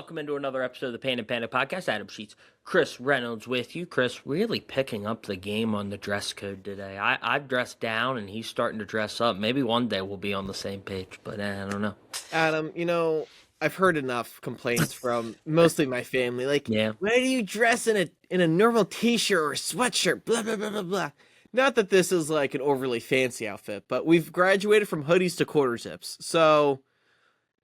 welcome into another episode of the Pain and Panic Podcast. Adam Sheets, Chris Reynolds with you. Chris really picking up the game on the dress code today. I've dressed down and he's starting to dress up. Maybe one day we'll be on the same page, but I don't know. Adam, I've heard enough complaints from mostly my family. Like, Yeah. why do you dress in a normal t-shirt or sweatshirt? Blah, blah, blah, blah, blah. Not that this is like an overly fancy outfit, but we've graduated from hoodies to quarter zips. So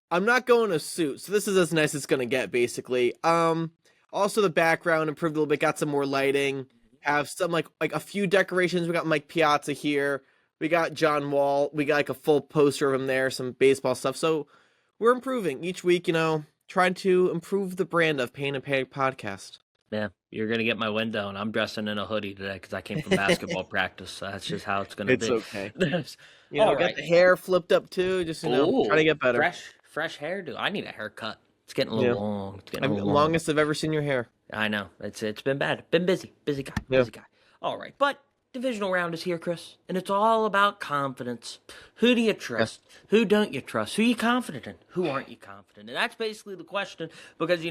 I'm not going a suit. So this is as nice as it's going to get, basically. Also, the background improved a little bit, got some more lighting. Have some like a few decorations. We got Mike Piazza here. We got John Wall. We got like a full poster of him there, some baseball stuff. So we're improving each week, trying to improve the brand of Pain and Panic Podcast. Yeah, you're going to get my window, and I'm dressing in a hoodie today because I came from basketball practice. So that's just how it's going to be. It's okay. All got right. the hair flipped up too, just, trying to get better. Fresh hairdo. I need a haircut. It's getting a little long. It's getting a little longest I've ever seen your hair. I know. It's been bad. Been busy. Busy guy. All right. But divisional round is here, Chris. And it's all about confidence. Who do you trust? Who don't you trust? Who are you confident in? Who aren't you confident in? And that's basically the question. Because,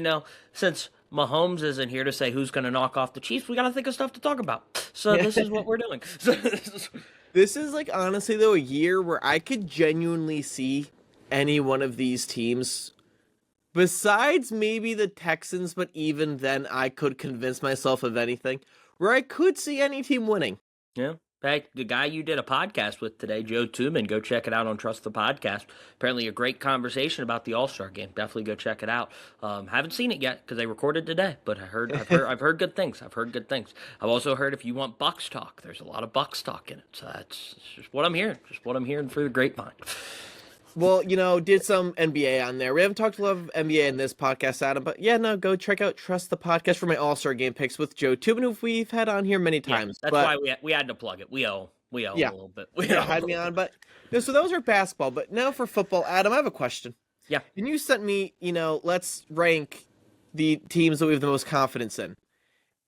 since Mahomes isn't here to say who's going to knock off the Chiefs, we got to think of stuff to talk about. So this is what we're doing. This is like, honestly, though, a year where I could genuinely see any one of these teams, besides maybe the Texans, but even then I could convince myself of anything, where I could see any team winning. Yeah. Hey, the guy you did a podcast with today, Joe Tuman, go check it out on Trust the Podcast. Apparently a great conversation about the All-Star game. Definitely go check it out. Haven't seen it yet because they recorded today, but I've heard good things. I've also heard if you want Bucks talk, there's a lot of Bucks talk in it. So that's just what I'm hearing. Just what I'm hearing through the grapevine. Well, did some NBA on there. We haven't talked a lot of NBA in this podcast, Adam, but go check out Trust the Podcast for my All-Star Game picks with Joe Tubin, who we've had on here many times. That's why we had to plug it. We owe a little bit. Had me on, but so those are basketball. But now for football, Adam, I have a question. Yeah. And you sent me, let's rank the teams that we have the most confidence in.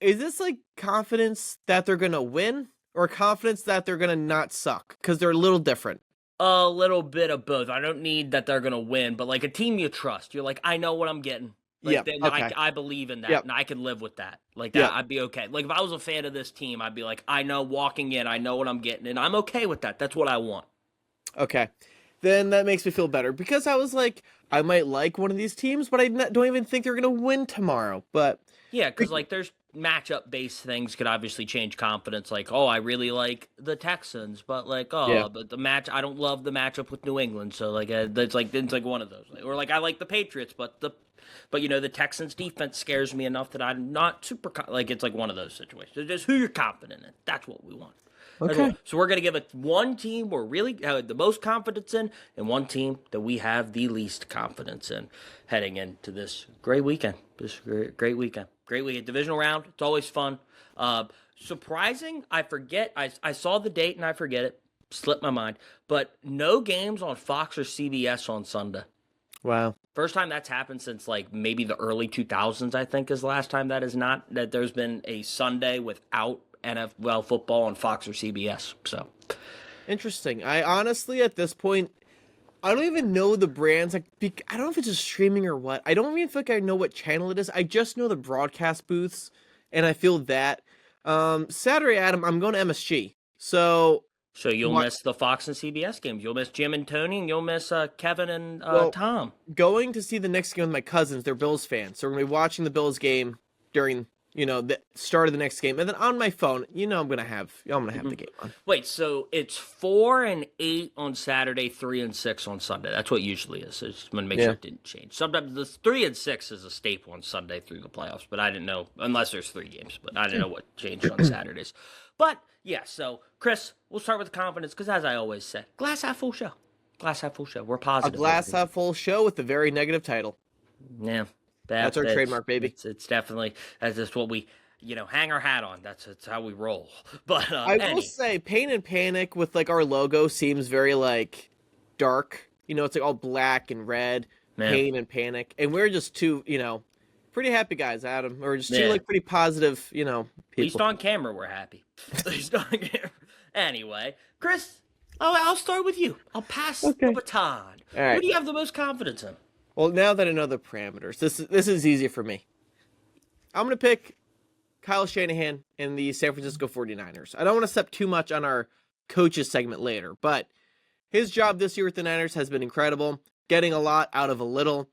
Is this like confidence that they're going to win or confidence that they're going to not suck? Because they're a little different. A little bit of both. I don't need that they're going to win, but like a team you trust. You're like, I know what I'm getting. Like, I believe in that, and I can live with that. Like that, I'd be okay. Like if I was a fan of this team, I'd be like, I know walking in, I know what I'm getting, and I'm okay with that. That's what I want. Okay. Then that makes me feel better because I was like, I might like one of these teams, but I don't even think they're going to win tomorrow. But yeah, because like there's matchup-based things could obviously change confidence. Like, I really like the Texans, but like, but the match, I don't love the matchup with New England. So like, it's like one of those. Or like, I like the Patriots, but the Texans defense scares me enough that I'm not super like. It's like one of those situations. It's just who you're confident in. That's what we want. Okay. So we're gonna give it one team we're really the most confidence in, and one team that we have the least confidence in heading into this great weekend. Great weekend. Divisional round. It's always fun. Surprising. I forget. I saw the date and I forget it. Slipped my mind. But no games on Fox or CBS on Sunday. Wow. First time that's happened since like maybe the early 2000s. I think is the last time that there's been a Sunday without NFL football on Fox or CBS. So interesting. I honestly, at this point, I don't even know the brands. Like, I don't know if it's just streaming or what. I don't even feel like I know what channel it is. I just know the broadcast booths, and I feel that. Saturday, Adam, I'm going to MSG. So you'll miss the Fox and CBS games. You'll miss Jim and Tony, and you'll miss Kevin and Tom. Going to see the next game with my cousins. They're Bills fans, so we're going to be watching the Bills game during the start of the next game, and then on my phone, I'm gonna have the game on. Wait, so it's 4 and 8 on Saturday, 3 and 6 on Sunday. That's what it usually is. I just want to make sure it didn't change. Sometimes the 3 and 6 is a staple on Sunday through the playoffs, but I didn't know unless there's 3 games. But I didn't know what changed on Saturdays. But yeah, so Chris, we'll start with the confidence because, as I always say, glass half full show. Glass half full show. We're positive. A glass half full show with a very negative title. Yeah. That's our trademark, baby. It's definitely, that's just what we, hang our hat on. That's how we roll. But I will say, Pain and Panic with like our logo seems very like dark. It's like all black and red. Man. Pain and Panic, and we're just two, pretty happy guys, Adam. We're just two like pretty positive, people. At least on camera, we're happy. At least on camera. Anyway, Chris, I'll start with you. I'll pass the baton. All right. Who do you have the most confidence in? Well, now that I know the parameters, this is easy for me. I'm going to pick Kyle Shanahan and the San Francisco 49ers. I don't want to step too much on our coaches segment later, but his job this year with the Niners has been incredible, getting a lot out of a little.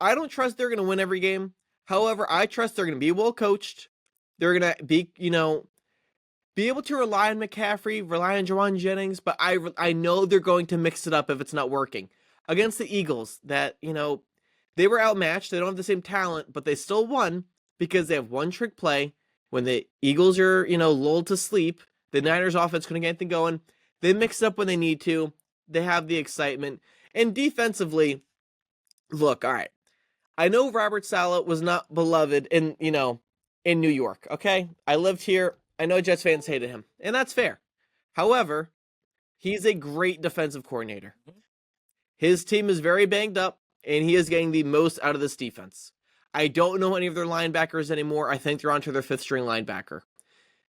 I don't trust they're going to win every game. However, I trust they're going to be well coached. They're going to be, be able to rely on McCaffrey, rely on Jawan Jennings, but I know they're going to mix it up if it's not working. Against the Eagles, that, they were outmatched. They don't have the same talent, but they still won because they have one trick play. When the Eagles are, lulled to sleep, the Niners offense couldn't get anything going. They mix it up when they need to. They have the excitement. And defensively, look, all right. I know Robert Saleh was not beloved in New York, okay? I lived here. I know Jets fans hated him, and that's fair. However, he's a great defensive coordinator. His team is very banged up, and he is getting the most out of this defense. I don't know any of their linebackers anymore. I think they're onto their fifth string linebacker.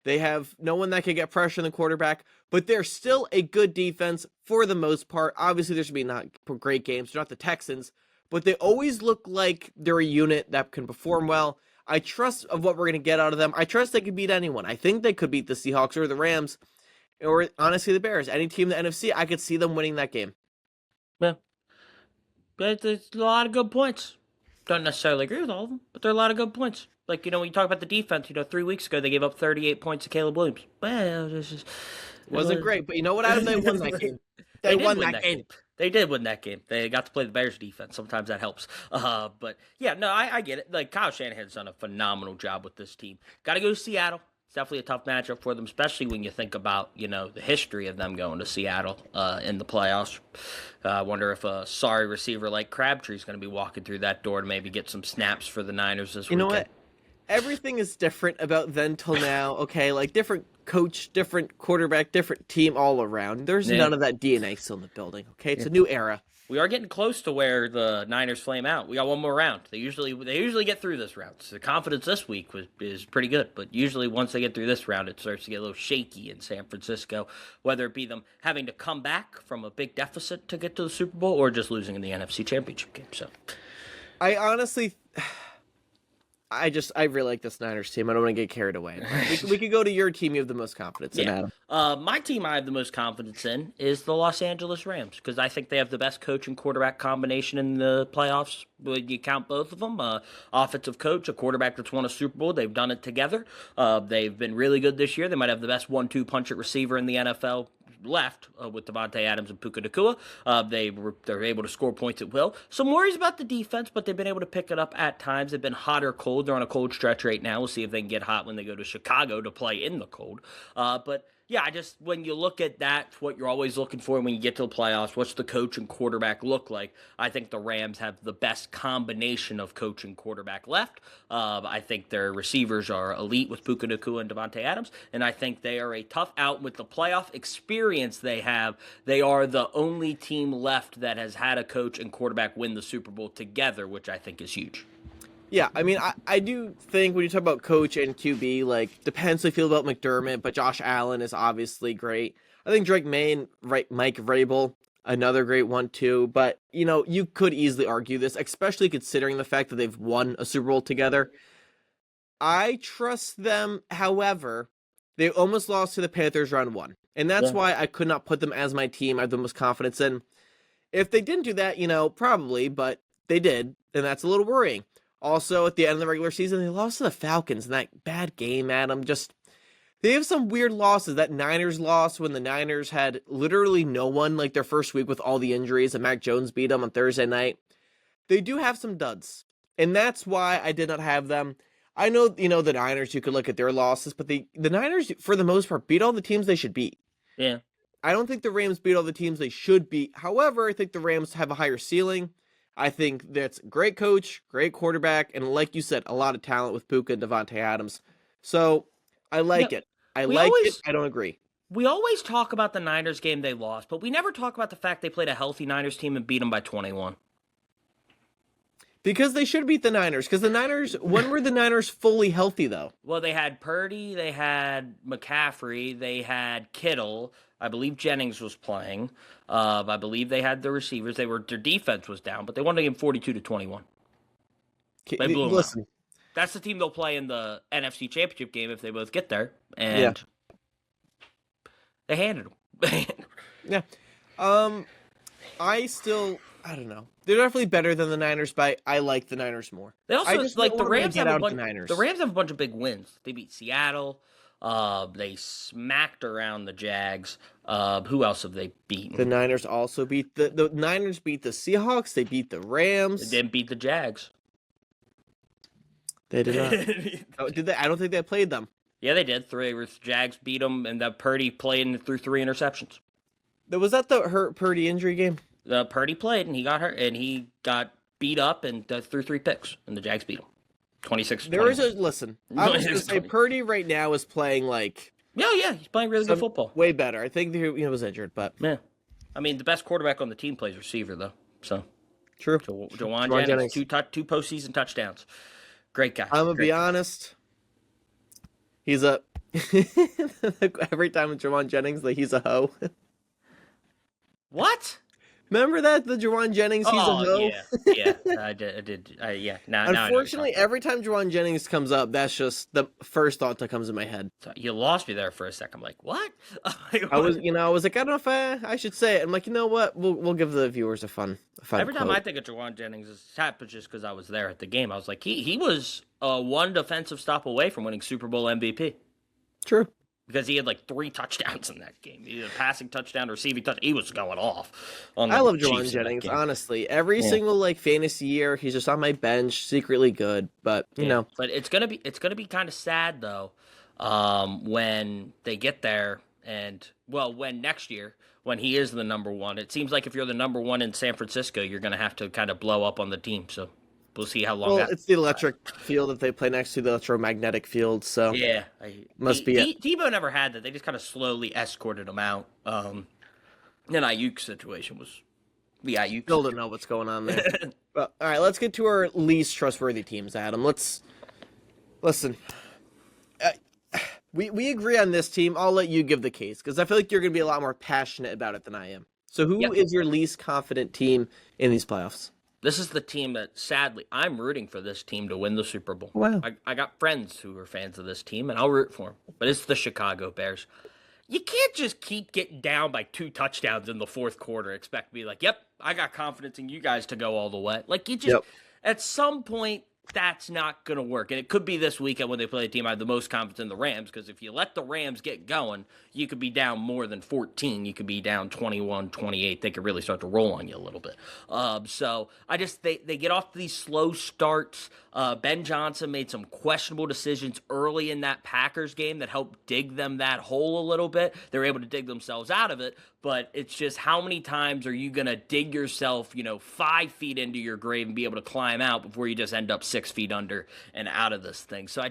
They have no one that can get pressure on the quarterback, but they're still a good defense for the most part. Obviously, there's going to be not great games. They're not the Texans, but they always look like they're a unit that can perform well. I trust of what we're going to get out of them. I trust they could beat anyone. I think they could beat the Seahawks or the Rams, or honestly the Bears. Any team in the NFC, I could see them winning that game. Yeah. But there's a lot of good points. Don't necessarily agree with all of them, but there are a lot of good points. Like, when you talk about the defense, 3 weeks ago they gave up 38 points to Caleb Williams. Well, wasn't great, but you know what? Adam, they won that game. They won that game. They did win that game. They got to play the Bears defense. Sometimes that helps. But yeah, no, I get it. Like, Kyle Shanahan's done a phenomenal job with this team. Got to go to Seattle. It's definitely a tough matchup for them, especially when you think about, the history of them going to Seattle in the playoffs. I wonder if a sorry receiver like Crabtree's going to be walking through that door to maybe get some snaps for the Niners this weekend. You know what? Everything is different about then till now, okay? Like, different coach, different quarterback, different team all around. There's none of that DNA still in the building, okay? It's a new era. We are getting close to where the Niners flame out. We got one more round. They usually get through this round. So the confidence this week is pretty good, but usually once they get through this round, it starts to get a little shaky in San Francisco, whether it be them having to come back from a big deficit to get to the Super Bowl or just losing in the NFC Championship game. So, I honestly, I really like this Niners team. I don't want to get carried away. We could go to your team you have the most confidence in, Adam. My team I have the most confidence in is the Los Angeles Rams because I think they have the best coach and quarterback combination in the playoffs. When you count both of them, offensive coach, a quarterback that's won a Super Bowl, they've done it together. They've been really good this year. They might have the best 1-2 punch at receiver in the NFL left with Devontae Adams and Puka Nacua. They're able to score points at will. Some worries about the defense, but they've been able to pick it up at times. They've been hot or cold. They're on a cold stretch right now. We'll see if they can get hot when they go to Chicago to play in the cold. But yeah, when you look at that, what you're always looking for when you get to the playoffs, what's the coach and quarterback look like? I think the Rams have the best combination of coach and quarterback left. I think their receivers are elite with Puka Nacua and Devontae Adams, and I think they are a tough out with the playoff experience they have. They are the only team left that has had a coach and quarterback win the Super Bowl together, which I think is huge. Yeah, I mean, I do think when you talk about coach and QB, like, depends how you feel about McDermott, but Josh Allen is obviously great. I think Drake May and Mike Vrabel, another great one too, but, you could easily argue this, especially considering the fact that they've won a Super Bowl together. I trust them, however, they almost lost to the Panthers round one, and that's why I could not put them as my team I have the most confidence in. If they didn't do that, probably, but they did, and that's a little worrying. Also, at the end of the regular season, they lost to the Falcons in that bad game, Adam. They have some weird losses. That Niners loss when the Niners had literally no one, like their first week with all the injuries, and Mac Jones beat them on Thursday night. They do have some duds, and that's why I did not have them. I know, the Niners, you could look at their losses, but the Niners, for the most part, beat all the teams they should beat. Yeah. I don't think the Rams beat all the teams they should beat. However, I think the Rams have a higher ceiling. I think that's great coach, great quarterback, and like you said, a lot of talent with Puka and Devontae Adams. So I like it. I don't agree. We always talk about the Niners game they lost, but we never talk about the fact they played a healthy Niners team and beat them by 21. Because they should beat the Niners. Because the Niners, when were the Niners fully healthy, though? Well, they had Purdy, they had McCaffrey, they had Kittle. I believe Jennings was playing. I believe they had the receivers. Their defense was down, but they won the game 42-21. They blew them out. Listen, That's the team they'll play in the NFC Championship game if they both get there, yeah, and they handed them. yeah. I don't know. They're definitely better than the Niners, but I like the Niners more. They I also just like don't the want them to Rams get have a out bunch. the Niners. The Rams have a bunch of big wins. They beat Seattle. They smacked around the Jags. Who else have they beaten? The Niners also beat the Niners beat the Seahawks. They beat the Rams. They didn't beat the Jags. They did not. Oh, did they? I don't think they played them. Yeah, they did. Jags beat them, and that Purdy played and threw 3 interceptions. Was that the hurt Purdy injury game? Purdy played, and he got hurt, and he got beat up and threw 3 picks, and the Jags beat him. 26. There is listen. I was going to say 20. Purdy right now is playing like. Yeah, he's playing really good football. Way better. I think he was injured, but yeah. I mean, the best quarterback on the team plays receiver though. So true. Juwan Jennings, 2 postseason touchdowns. Great guy. I'm gonna be honest. He's a every time with Juwan Jennings, like he's a hoe. What? Remember that the Juwan Jennings, he's a hoe. Yeah, I did. Yeah. Now, unfortunately, every time Juwan Jennings comes up, that's just the first thought that comes in my head. You lost me there for a second. I'm like, what? I was like, I don't know if I should say it. I'm like, you know what? We'll give the viewers a fun. Every time quote. I think of Juwan Jennings, it's happened just because I was there at the game. I was like, he was one defensive stop away from winning Super Bowl MVP. True. Because he had like 3 touchdowns in that game. He had a passing touchdown, a receiving touchdown. He was going off. I love Juwan Jennings, honestly. Every single like fantasy year, he's just on my bench, secretly good. But you know, but it's gonna be kind of sad though, when they get there and when next year when he is the number 1. It seems like if you're the number 1 in San Francisco, you're gonna have to kind of blow up on the team. So we'll see how long. It's the electric field that they play next to the electromagnetic field. So yeah, must be it. Debo never had that. They just kind of slowly escorted him out. And Ayuk's situation was the Ayuk. Still don't know what's going on there. But all right, let's get to our least trustworthy teams, Adam. Let's listen. We agree on this team. I'll let you give the case because I feel like you're going to be a lot more passionate about it than I am. So who is your least confident team in these playoffs? This is the team that, sadly, I'm rooting for this team to win the Super Bowl. Wow. I got friends who are fans of this team, and I'll root for them. But it's the Chicago Bears. You can't just keep getting down by 2 touchdowns in the fourth quarter, expect me like, yep, I got confidence in you guys to go all the way. Like, you just, at some point, that's not going to work. And it could be this weekend when they play a team I have the most confidence in the Rams, because if you let the Rams get going, you could be down more than 14. You could be down 21-28. They could really start to roll on you a little bit. So they get off these slow starts. Ben Johnson made some questionable decisions early in that Packers game that helped dig them that hole a little bit. They're able to dig themselves out of it, but it's just how many times are you going to dig yourself, 5 feet into your grave and be able to climb out before you just end up 6 feet under and out of this thing. So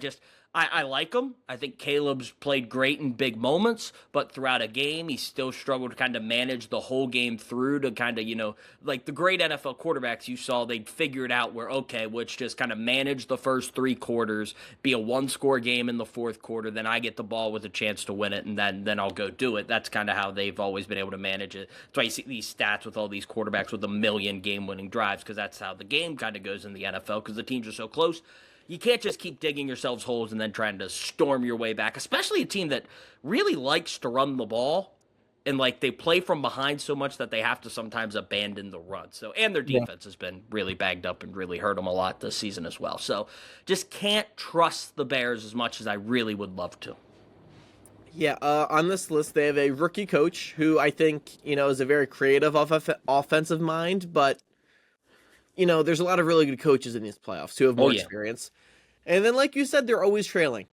I like him. I think Caleb's played great in big moments, but throughout a game, he still struggled to kind of manage the whole game through to kind of, like the great NFL quarterbacks you saw, they'd figure it out where, okay, let's just kind of manage the first 3 quarters, be a 1-score game in the fourth quarter, then I get the ball with a chance to win it, and then I'll go do it. That's kind of how they've always been able to manage it. That's why you see these stats with all these quarterbacks with 1,000,000 game-winning drives, because that's how the game kind of goes in the NFL, because the teams are so close. You can't just keep digging yourselves holes and then trying to storm your way back, especially a team that really likes to run the ball and like they play from behind so much that they have to sometimes abandon the run. So, and their defense has been really bagged up and really hurt them a lot this season as well. So just can't trust the Bears as much as I really would love to. Yeah, on this list, they have a rookie coach who I think, is a very creative offensive mind, but there's a lot of really good coaches in these playoffs who have more experience. And then, like you said, they're always trailing.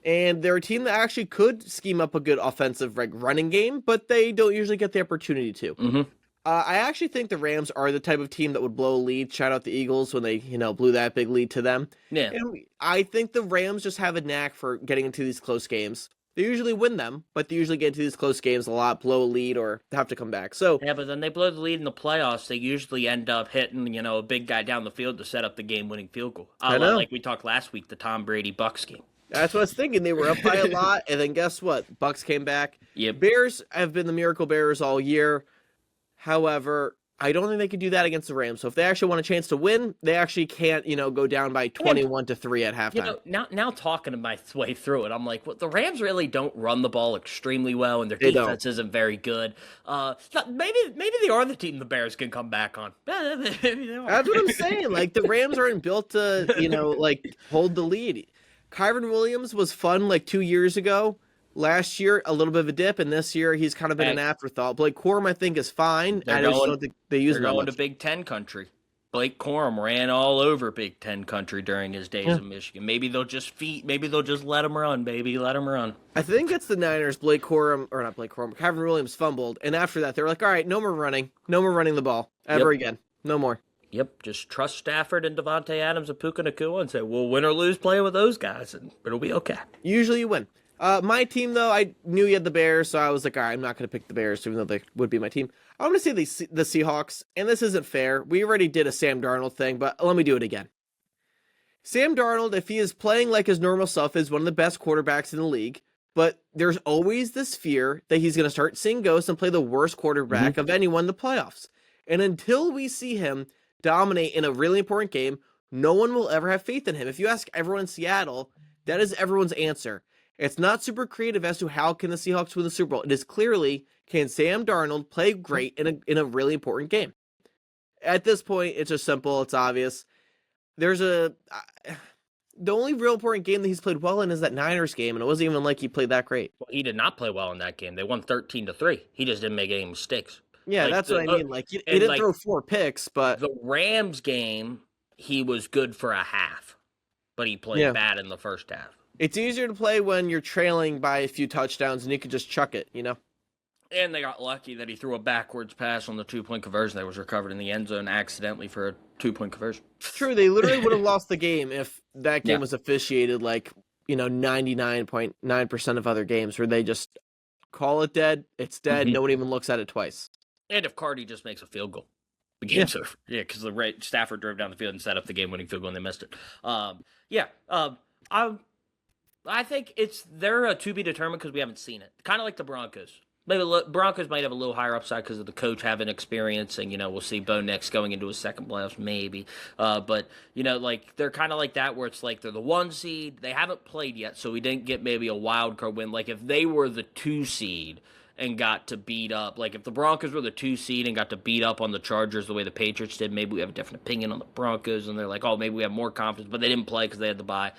And they're a team that actually could scheme up a good offensive running game, but they don't usually get the opportunity to. Mm-hmm. I actually think the Rams are the type of team that would blow a lead. Shout out the Eagles when they, blew that big lead to them. Yeah. And I think the Rams just have a knack for getting into these close games. They usually win them, but they usually get into these close games a lot, blow a lead, or have to come back. So yeah, but then they blow the lead in the playoffs. They usually end up hitting, a big guy down the field to set up the game-winning field goal. I know. Like we talked last week, the Tom Brady Bucks game. That's what I was thinking. They were up by a lot, and then guess what? Bucks came back. Yep. Bears have been the miracle bearers all year. However, I don't think they could do that against the Rams. So if they actually want a chance to win, they actually can't, go down by And 21-3 at halftime. now talking my way through it, I'm like, well, the Rams really don't run the ball extremely well, and their They don't. defense isn't very good. Maybe they are the team the Bears can come back on. Maybe they are. That's what I'm saying. Like the Rams aren't built to, hold the lead. Kyron Williams was fun like 2 years ago. Last year, a little bit of a dip, and this year he's kind of been an afterthought. Blake Corum, I think, is fine. I just don't think they use him They're that going much. to Big Ten country. Blake Corum ran all over Big Ten country during his days in Michigan. Maybe they'll just let him run, baby. Let him run. I think it's the Niners. Kyron Williams fumbled, and after that, they were like, "All right, no more running the ball ever again, no more." Yep, just trust Stafford and Devontae Adams and Puka Nacua and say, we'll win or lose playing with those guys, and it'll be okay. Usually you win. My team, though, I knew you had the Bears, so I was like, all right, I'm not going to pick the Bears, even though they would be my team. I'm going to say the Seahawks, and this isn't fair. We already did a Sam Darnold thing, but let me do it again. Sam Darnold, if he is playing like his normal self, is one of the best quarterbacks in the league, but there's always this fear that he's going to start seeing ghosts and play the worst quarterback of anyone in the playoffs. And until we see him dominate in a really important game, no one will ever have faith in him. If you ask everyone in Seattle, that is everyone's answer. It's not super creative as to how can the Seahawks win the Super Bowl. It is clearly, can Sam Darnold play great in a really important game? At this point, it's just simple. It's obvious. The only real important game that he's played well in is that Niners game, and it wasn't even like he played that great. Well, he did not play well in that game. They won 13-3. He just didn't make any mistakes. Yeah, that's what I mean. Like he didn't throw 4 picks, but the Rams game, he was good for a half, but he played bad in the first half. It's easier to play when you're trailing by a few touchdowns and you can just chuck it, And they got lucky that he threw a backwards pass on the 2-point conversion that was recovered in the end zone accidentally for a 2-point conversion. True, they literally would have lost the game if that game was officiated like, 99.9% of other games where they just call it dead, it's dead, no one even looks at it twice. And if Cardi just makes a field goal, the game's over. Yeah, because Stafford drove down the field and set up the game-winning field goal and they missed it. I think they're to be determined because we haven't seen it. Kind of like the Broncos. Maybe Broncos might have a little higher upside because of the coach having experience, and we'll see Bo Nix going into his second playoffs, maybe. But they're kind of like that, where it's like they're the 1 seed, they haven't played yet, so we didn't get maybe a wild card win. Like if they were the 2 seed and got to beat up, like if the Broncos were the 2 seed and got to beat up on the Chargers the way the Patriots did, maybe we have a different opinion on the Broncos, and they're like, oh, maybe we have more confidence, but they didn't play because they had the bye.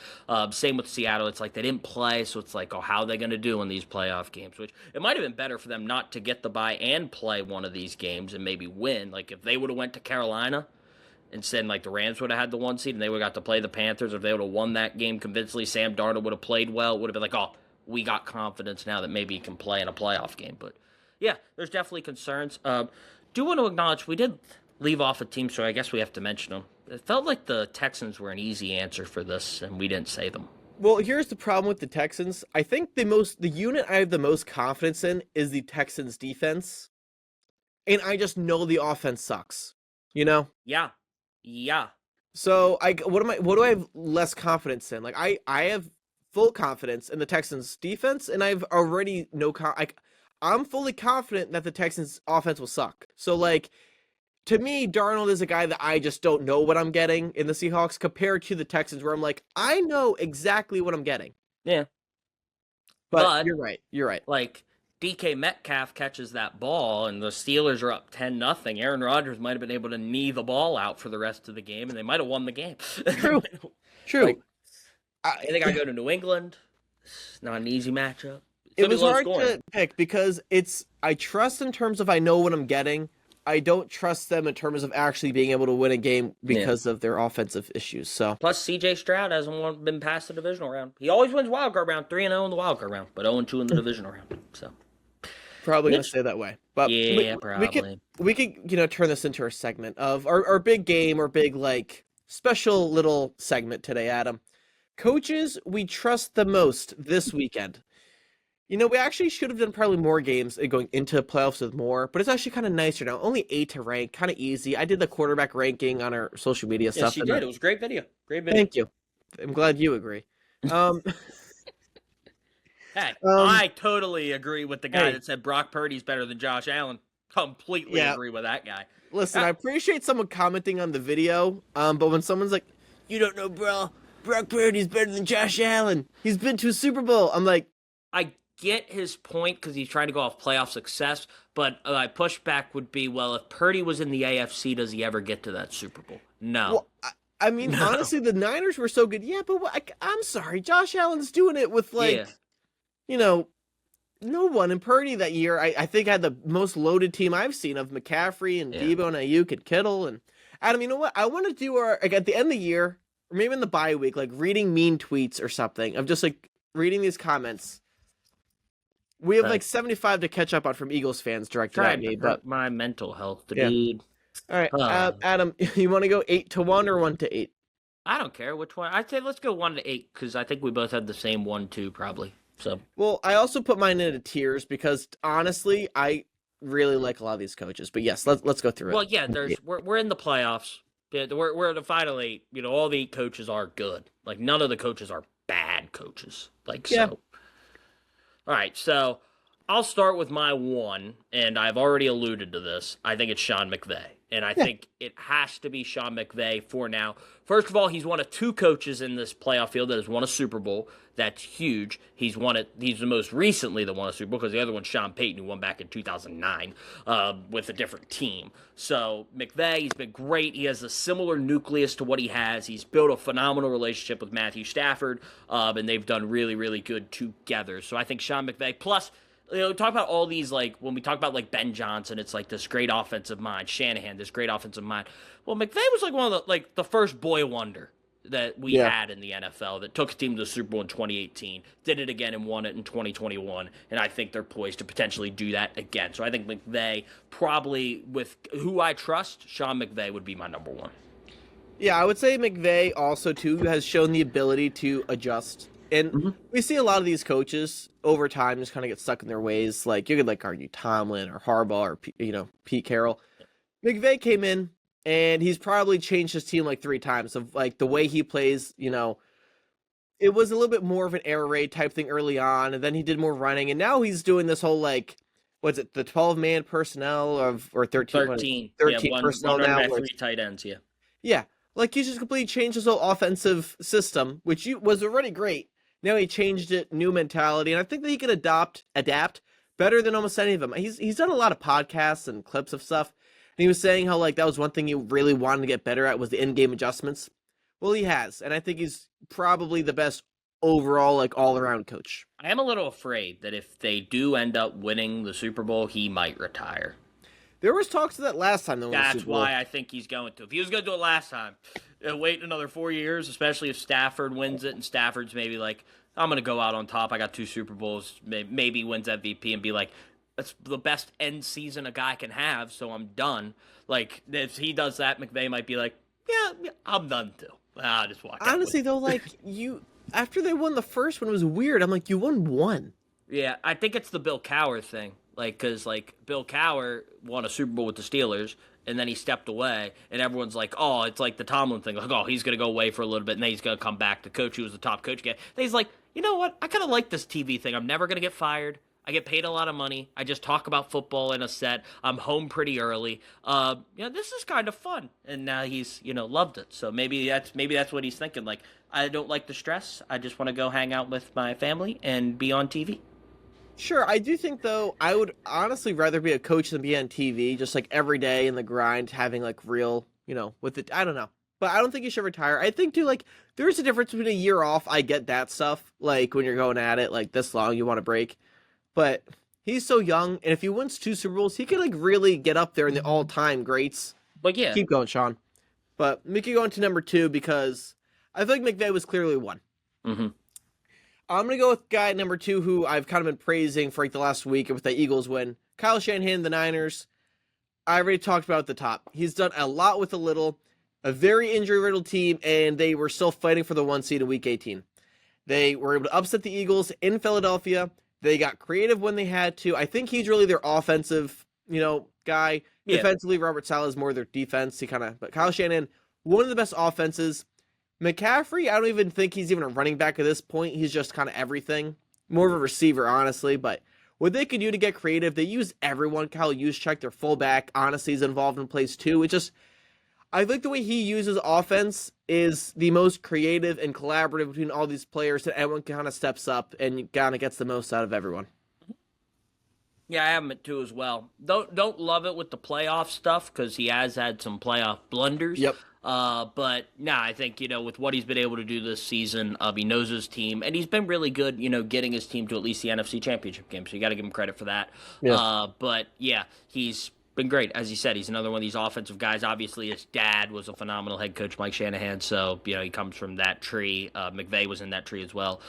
Same with Seattle. It's like they didn't play, so it's like, oh, how are they going to do in these playoff games? Which it might have been better for them not to get the bye and play one of these games and maybe win. Like if they would have went to Carolina instead, like the Rams would have had the 1 seed and they would have got to play the Panthers, if they would have won that game convincingly, Sam Darnold would have played well, it would have been like, oh, we got confidence now that maybe he can play in a playoff game. But yeah, there's definitely concerns. Do want to acknowledge we did leave off a team, so I guess we have to mention them. It felt like the Texans were an easy answer for this, and we didn't say them. Well, here's the problem with the Texans. I think the unit I have the most confidence in is the Texans defense. And I just know the offense sucks. Yeah. So what do I have less confidence in? Like I have full confidence in the Texans defense, and I've already I'm fully confident that the Texans offense will suck. So to me, Darnold is a guy that I just don't know what I'm getting in the Seahawks compared to the Texans, where I'm like, I know exactly what I'm getting. Yeah. But you're right. Like DK Metcalf catches that ball and the Steelers are up 10-0. Aaron Rodgers might have been able to knee the ball out for the rest of the game and they might have won the game. True. I think I go to New England. It's not an easy matchup. It was hard to pick because I trust in terms of I know what I'm getting. I don't trust them in terms of actually being able to win a game because of their offensive issues. So plus, C.J. Stroud hasn't been past the divisional round. He always wins wild card round, 3-0 in the wild card round, but 0-2 in the divisional round. So probably gonna stay that way. But probably we could turn this into our segment of our big game, our big special little segment today, Adam. Coaches we trust the most this weekend. We actually should have done probably more games going into playoffs with more, but it's actually kind of nicer now. Only 8 to rank, kind of easy. I did the quarterback ranking on our social media stuff. Yes, you did. It was a great video. Thank you. I'm glad you agree. Hey, Um, I totally agree with the guy hey, that said Brock Purdy's better than Josh Allen. Completely yeah. agree with that guy. Listen, Uh, I appreciate someone commenting on the video. But when someone's like, "You don't know, bro, Brock Purdy's better than Josh Allen. He's been to a Super Bowl." I'm like, I get his point because he's trying to go off playoff success, but my pushback would be, well, if Purdy was in the AFC, does he ever get to that Super Bowl? No. well, I mean, No. honestly, the Niners were so good. Yeah, but I'm sorry, Josh Allen's doing it with Yeah. like, you know, no one. And Purdy that year, I think had the most loaded team I've seen of McCaffrey and Yeah. Debo and Ayuk and Kittle and Adam. You know what? I want to do our like at the end of the year, or maybe in the bye week, like reading mean tweets or something. Of just like reading these comments. We have like Like, 75 to catch up on from Eagles fans directed at trying to me, but hurt my mental health, yeah. dude. All right, Uh, Adam, you want to go 8-1 or 1-8? I don't care which one. I'd say let's go 1-8 because I think we both had the same 1-2 probably. So, Well, I also put mine into tiers because honestly, I really like a lot of these coaches. But yes, let's go through well, it. yeah, we're in the playoffs. Yeah, we're in the final 8. You know, all the 8 coaches are good. Like none of the coaches are bad coaches. Like Yeah, so. All right, so I'll start with my 1, and I've already alluded to this. I think it's Sean McVay. And I yeah, think it has to be Sean McVay for now. First of all, he's one of 2 coaches in this playoff field that has won a Super Bowl. That's huge. He's won it. He's the most recently that won a Super Bowl because the other one's Sean Payton, who won back in 2009 with a different team. So McVay, he's been great. He has a similar nucleus to what he has. He's built a phenomenal relationship with Matthew Stafford, and they've done really, really good together. So I think Sean McVay, plus talk about all these, like, when we talk about, like, Ben Johnson, it's like this great offensive mind. Shanahan, this great offensive mind. Well, McVay was, like, one of the, like, the first boy wonder that we yeah. had in the NFL that took a team to the Super Bowl in 2018, did it again and won it in 2021, and I think they're poised to potentially do that again. So I think McVay, probably with who I trust, Sean McVay would be my number 1. Yeah, I would say McVay also too has shown the ability to adjust. And Mm-hmm. we see a lot of these coaches over time just kind of get stuck in their ways. Like you could like argue Tomlin or Harbaugh or Pete Carroll. McVay came in and he's probably changed his team like 3 times of like the way he plays. It was a little bit more of an air raid type thing early on, and then he did more running, and now he's doing this whole like, what's it, the 12-man personnel or 13, 13. 13 Yeah, personnel one now. running back, Where 3 tight ends, yeah. yeah, like he just completely changed his whole offensive system, which was already great. Now he changed it, new mentality, and I think that he can adapt better than almost any of them. He's done a lot of podcasts and clips of stuff, and he was saying how like that was one thing he really wanted to get better at was the in-game adjustments. Well, he has, and I think he's probably the best overall like all-around coach. I am a little afraid that if they do end up winning the Super Bowl, he might retire. There was talks of that last time they won the That's Super Bowl. why I think he's going to. If he was going to do it last time, wait another 4 years, especially if Stafford wins it and Stafford's maybe like, I'm going to go out on top. I got 2 Super Bowls, maybe wins MVP and be like, that's the best end season a guy can have, so I'm done. Like, if he does that, McVay might be like, yeah, I'm done too. I'll just walk out. Honestly, though, like after they won the first one, it was weird. I'm like, you won one. Yeah, I think it's the Bill Cowher thing. Like, because, like, Bill Cowher won a Super Bowl with the Steelers, and then he stepped away, and everyone's like, oh, it's like the Tomlin thing. Like, oh, he's going to go away for a little bit, and then he's going to come back. The coach who was the top coach again. Then he's like, you know what? I kind of like this TV thing. I'm never going to get fired. I get paid a lot of money. I just talk about football in a set. I'm home pretty early. This is kind of fun. And now he's, loved it. So maybe that's what he's thinking. Like, I don't like the stress. I just want to go hang out with my family and be on TV. Sure, I do think though I would honestly rather be a coach than be on TV, just like every day in the grind, having like real, with it. I don't know, but I don't think you should retire. I think too, like there's a difference between a year off. I get that stuff, like when you're going at it like this long, you want to break, but he's so young, and if he wins 2 Super Bowls, he could like really get up there in the all-time greats. But yeah, Keep going, Sean. But we could go into number 2 because I think McVay was clearly one. mm-hmm. I'm going to go with guy number 2, who I've kind of been praising for like the last week with the Eagles win. Kyle Shanahan, the Niners. I already talked about at the top. He's done a lot with a little, a very injury-riddled team, and they were still fighting for the 1 seed in Week 18. They were able to upset the Eagles in Philadelphia. They got creative when they had to. I think he's really their offensive, guy. Yeah. Defensively, Robert Saleh is more their defense. But Kyle Shanahan, one of the best offenses. McCaffrey, I don't even think he's even a running back at this point. He's just kind of everything. more of a receiver, honestly, but what they can do to get creative, they use everyone. Kyle Juszczyk, their fullback, honestly, is involved in plays too. It just, I think the way he uses offense is the most creative and collaborative between all these players that everyone kind of steps up and kind of gets the most out of everyone. Yeah, I have him at 2 as well. Don't love it with the playoff stuff because he has had some playoff blunders. Yep. But I think with what he's been able to do this season, he knows his team, and he's been really good. Getting his team to at least the NFC Championship game. So you got to give him credit for that. Yeah. But yeah, he's been great. As you said, he's another one of these offensive guys. Obviously, his dad was a phenomenal head coach, Mike Shanahan. So he comes from that tree. McVay was in that tree as well.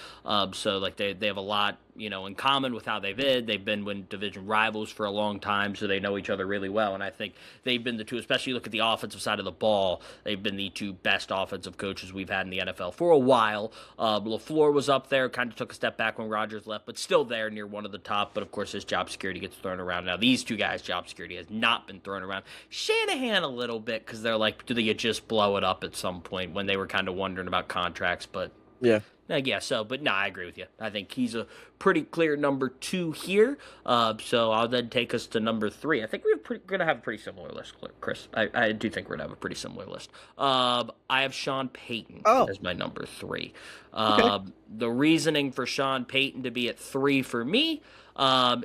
So like they have a lot in common with how they've been. They've been division rivals for a long time, so they know each other really well. And I think they've been the two, especially look at the offensive side of the ball, they've been the two best offensive coaches we've had in the NFL for a while. LaFleur was up there, kind of took a step back when Rodgers left, but still there near one of the top. But of course, his job security gets thrown around. Now, these two guys' job security has not been thrown around. Shanahan a little bit, because they're like, do they just blow it up at some point when they were kind of wondering about contracts, but yeah. I guess so, but I agree with you. I think he's a pretty clear number 2 here. So I'll then take us to number 3. I think we're going to have a pretty similar list, Chris. I do think we're going to have a pretty similar list. I have Sean Payton as my number 3. Okay. The reasoning for Sean Payton to be at 3 for me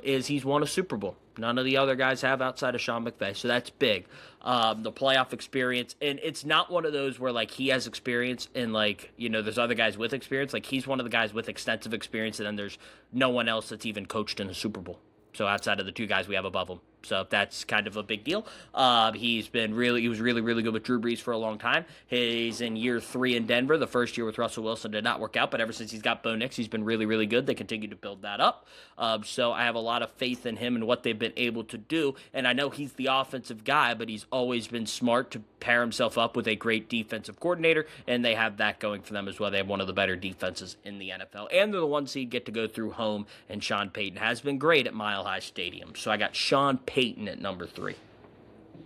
is he's won a Super Bowl. None of the other guys have outside of Sean McVay, so that's big. The playoff experience, and it's not one of those where like he has experience and like there's other guys with experience. Like he's one of the guys with extensive experience, and then there's no one else that's even coached in a Super Bowl. So outside of the 2 guys we have above him. So that's kind of a big deal. He was really, really good with Drew Brees for a long time. He's in year 3 in Denver. The first year with Russell Wilson did not work out, but ever since he's got Bo Nix, he's been really, really good. They continue to build that up. So I have a lot of faith in him and what they've been able to do. And I know he's the offensive guy, but he's always been smart to pair himself up with a great defensive coordinator, and they have that going for them as well. They have one of the better defenses in the NFL, and they're the ones who get to go through home, and Sean Payton has been great at Mile High Stadium. So I got Sean Payton at number 3.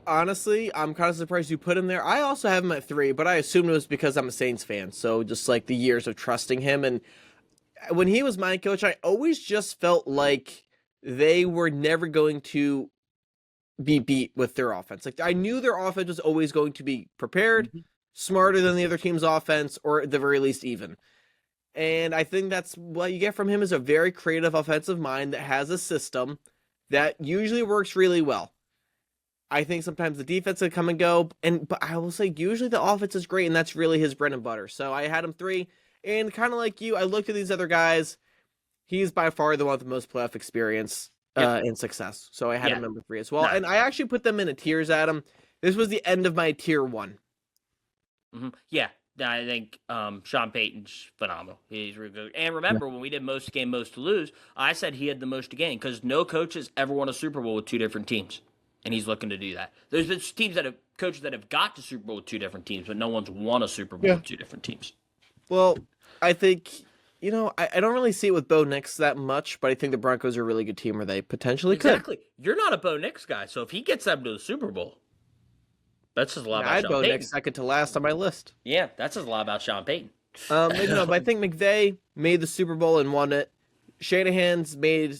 Honestly, I'm kind of surprised you put him there. I also have him at 3, but I assumed it was because I'm a Saints fan. So just like the years of trusting him. And when he was my coach, I always just felt like they were never going to be beat with their offense. Like I knew their offense was always going to be prepared, smarter than the other team's offense, or at the very least even. And I think that's what you get from him is a very creative offensive mind that has a system that usually works really well. I think sometimes the defense will come and go, but I will say usually the offense is great, and that's really his bread and butter. So I had him 3, and kind of like you, I looked at these other guys. He's by far the one with the most playoff experience and success. So I had him number 3 as well. Nice. And I actually put them in a tiers, Adam. This was the end of my tier 1. Mm-hmm. Yeah. I think Sean Payton's phenomenal. He's really good. And remember, when we did most to gain, most to lose, I said he had the most to gain because no coach has ever won a Super Bowl with 2 different teams, and he's looking to do that. There's been coaches that have got to Super Bowl with 2 different teams, but no one's won a Super Bowl with 2 different teams. Well, I think I don't really see it with Bo Nix that much, but I think the Broncos are a really good team where they potentially could. Exactly. You're not a Bo Nix guy, so if he gets them to the Super Bowl, that says a lot about Sean Payton. I had Bo Nix second to last on my list. Yeah, that says a lot about Sean Payton. But I think McVay made the Super Bowl and won it. Shanahan's made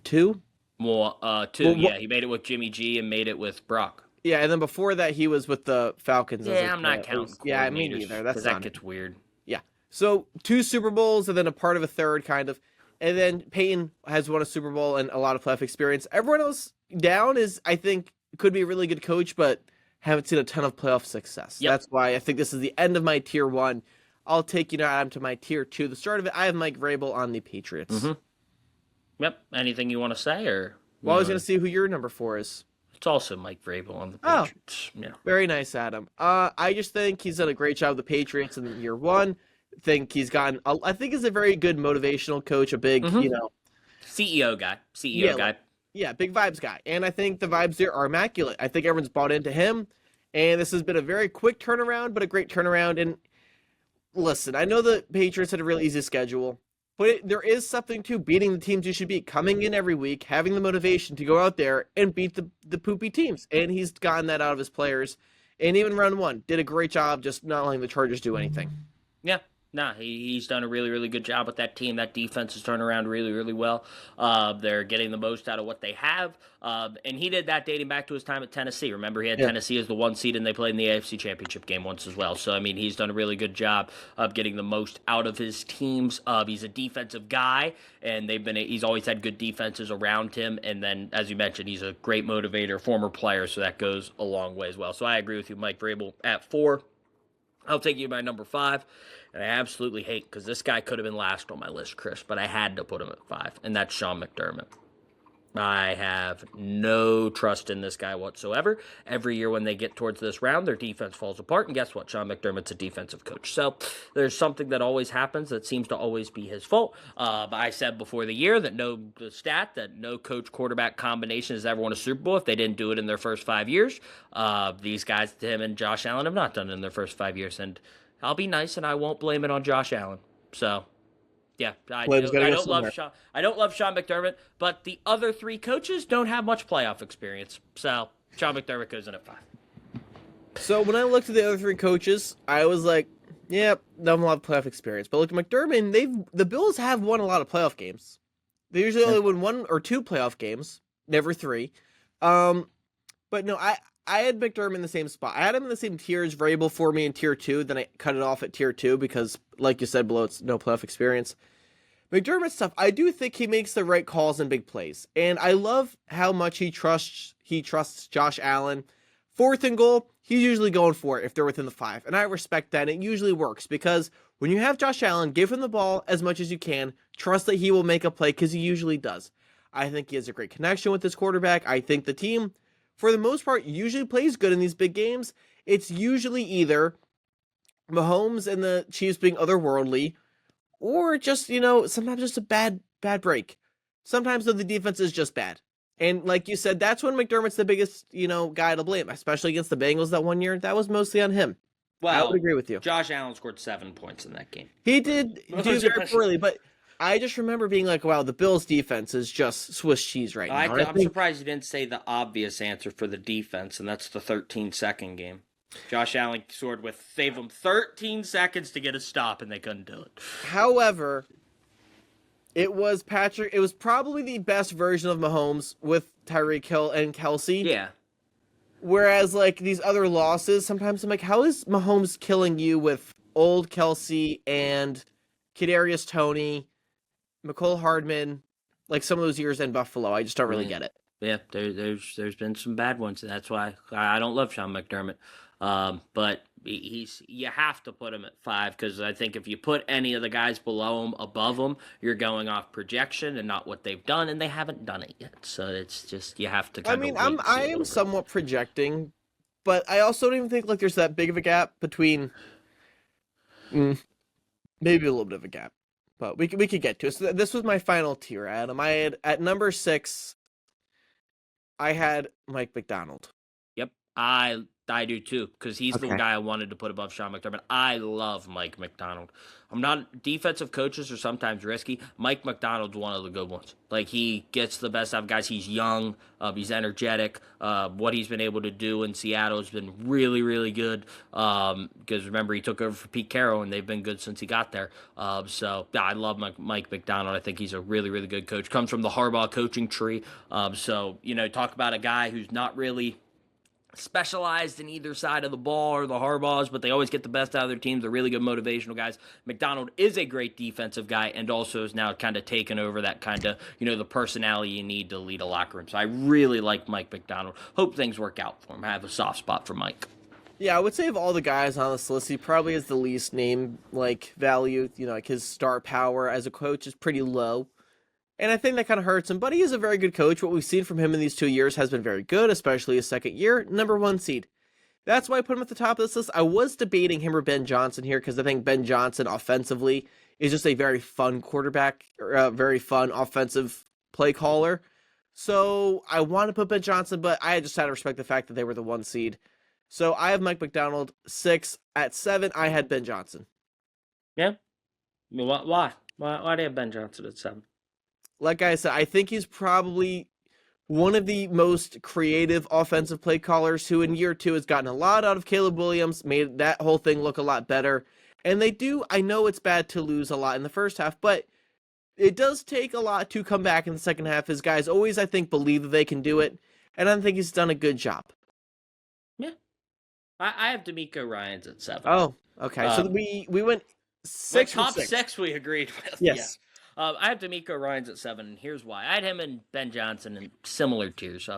2? More, 2, yeah. He made it with Jimmy G and made it with Brock. Yeah, and then before that, he was with the Falcons. Yeah, I'm not counting. Yeah, me neither. That gets weird. Yeah. So 2 Super Bowls and then a part of a third, kind of. And then Payton has won a Super Bowl and a lot of playoff experience. Everyone else down I think, could be a really good coach, but haven't seen a ton of playoff success. Yep. That's why I think this is the end of my tier 1. I'll take Adam to my tier 2. The start of it, I have Mike Vrabel on the Patriots. Mm-hmm. Yep. Anything you want to say, or? Well, I was going to see who your number 4 is. It's also Mike Vrabel on the Patriots. Yeah. Very nice, Adam. I just think he's done a great job with the Patriots in year 1. Think he's gotten. I think he's a very good motivational coach. A big, CEO guy. Guy. Yeah, big vibes guy. And I think the vibes there are immaculate. I think everyone's bought into him. And this has been a very quick turnaround, but a great turnaround. And listen, I know the Patriots had a real easy schedule, but there is something to beating the teams you should beat, coming in every week, having the motivation to go out there and beat the poopy teams. And he's gotten that out of his players. And even round 1, did a great job just not letting the Chargers do anything. Yeah. Nah, he's done a really, really good job with that team. That defense has turned around really, really well. They're getting the most out of what they have. And he did that dating back to his time at Tennessee. Remember, he had Yeah. Tennessee as the 1 seed, and they played in the AFC Championship game once as well. So, I mean, he's done a really good job of getting the most out of his teams. He's a defensive guy, and he's always had good defenses around him. And then, as you mentioned, he's a great motivator, former player, so that goes a long way as well. So I agree with you, Mike Vrabel, at 4. I'll take you by number 5. And I absolutely hate, because this guy could have been last on my list, Chris, but I had to put him at 5, and that's Sean McDermott. I have no trust in this guy whatsoever. Every year when they get towards this round, their defense falls apart, and guess what? Sean McDermott's a defensive coach. So there's something that always happens that seems to always be his fault. I said before the year that no coach quarterback combination has ever won a Super Bowl if they didn't do it in their first 5 years. These guys, him and Josh Allen, have not done it in their first 5 years, and I'll be nice and I won't blame it on Josh Allen. So yeah, I don't love Sean. I don't love Sean McDermott, but the other 3 coaches don't have much playoff experience. So Sean McDermott goes in at 5. So when I looked at the other 3 coaches, I was like, yeah, they don't have a lot of playoff experience. But look at McDermott, the Bills have won a lot of playoff games. They usually only win 1 or 2 playoff games, never 3. But no, I had McDermott in the same spot. I had him in the same tier as Vrabel for me in tier 2. Then I cut it off at tier 2 because, like you said, below it's no playoff experience. McDermott's stuff, I do think he makes the right calls and big plays. And I love how much he trusts Josh Allen. 4th and goal, he's usually going for it if they're within the 5. And I respect that. And it usually works because when you have Josh Allen, give him the ball as much as you can. Trust that he will make a play because he usually does. I think he has a great connection with his quarterback. I think the team, for the most part, usually plays good in these big games. It's usually either Mahomes and the Chiefs being otherworldly, or just, sometimes just a bad break. Sometimes, though, the defense is just bad. And like you said, that's when McDermott's the biggest, guy to blame, especially against the Bengals that one year. That was mostly on him. Well, I would agree with you. Josh Allen scored 7 points in that game. He did do very poorly, but I just remember being like, wow, the Bills' defense is just Swiss cheese right now. I'm surprised you didn't say the obvious answer for the defense, and that's the 13-second game. Josh Allen scored saved them 13 seconds to get a stop, and they couldn't do it. However, it was probably the best version of Mahomes with Tyreek Hill and Kelsey. Yeah. Whereas, like, these other losses, sometimes I'm like, how is Mahomes killing you with old Kelsey and Kadarius Toney, McCole Hardman, like some of those years in Buffalo? I just don't really get it. Yeah, there's been some bad ones, and that's why I don't love Sean McDermott. But you have to put him at 5 because I think if you put any of the guys below him above him, you're going off projection and not what they've done, and they haven't done it yet. So it's just you have to. I am somewhat projecting, but I also don't even think like there's that big of a gap between. Maybe a little bit of a gap, but we could get to it. So this was my final tier, Adam. I had at number 6. I had Mike Macdonald. Yep, I do too, because he's the guy I wanted to put above Sean McDermott. I love Mike Macdonald. I'm not defensive coaches are sometimes risky. Mike Macdonald's one of the good ones. Like he gets the best out of guys. He's young. He's energetic. What he's been able to do in Seattle has been really, really good. Because remember he took over for Pete Carroll, and they've been good since he got there. So yeah, I love Mike Macdonald. I think he's a really, really good coach. Comes from the Harbaugh coaching tree. So talk about a guy who's not really specialized in either side of the ball or the Harbaughs, but they always get the best out of their teams. They're really good motivational guys. Macdonald is a great defensive guy and also is now kind of taken over that kind of, the personality you need to lead a locker room. So I really like Mike Macdonald. Hope things work out for him. I have a soft spot for Mike. Yeah, I would say of all the guys on this list, he probably has the least name value. Like his star power as a coach is pretty low. And I think that kind of hurts him, but he is a very good coach. What we've seen from him in these 2 years has been very good, especially his second year, number 1 seed. That's why I put him at the top of this list. I was debating him or Ben Johnson here because I think Ben Johnson offensively is just a very fun quarterback, or a very fun offensive play caller. So I want to put Ben Johnson, but I just had to respect the fact that they were the 1 seed. So I have Mike Macdonald 6. At 7, I had Ben Johnson. Yeah? I mean, why? Why do you have Ben Johnson at 7? Like I said, I think he's probably one of the most creative offensive play callers who in year 2 has gotten a lot out of Caleb Williams, made that whole thing look a lot better. And they do, I know it's bad to lose a lot in the first half, but it does take a lot to come back in the second half. His guys always, I think, believe that they can do it, and I think he's done a good job. Yeah, I have D'Amico Ryans at 7. Oh, okay. So we went six top from 6. 6 we agreed with. Yes. Yeah. I have D'Amico Ryans at 7, and here's why. I had him and Ben Johnson in similar tiers.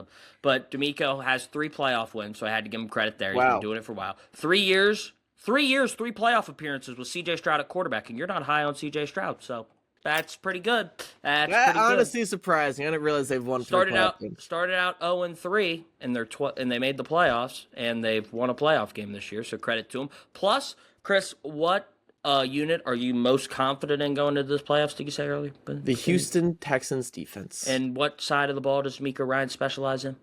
But D'Amico has 3 playoff wins, so I had to give him credit there. He's Wow. been doing it for a while. 3 years, 3 playoff appearances with C.J. Stroud at quarterback, and you're not high on C.J. Stroud, so that's pretty good. That's That pretty good. honestly surprising. I didn't realize they've won 3 playoff games. Started out 0-3, and and they made the playoffs, and they've won a playoff game this year. So credit to them. Plus, Chris, what unit are you most confident in going into this playoffs? Did you say earlier? The Houston Texans defense. And what side of the ball does D'Amico Ryan specialize in?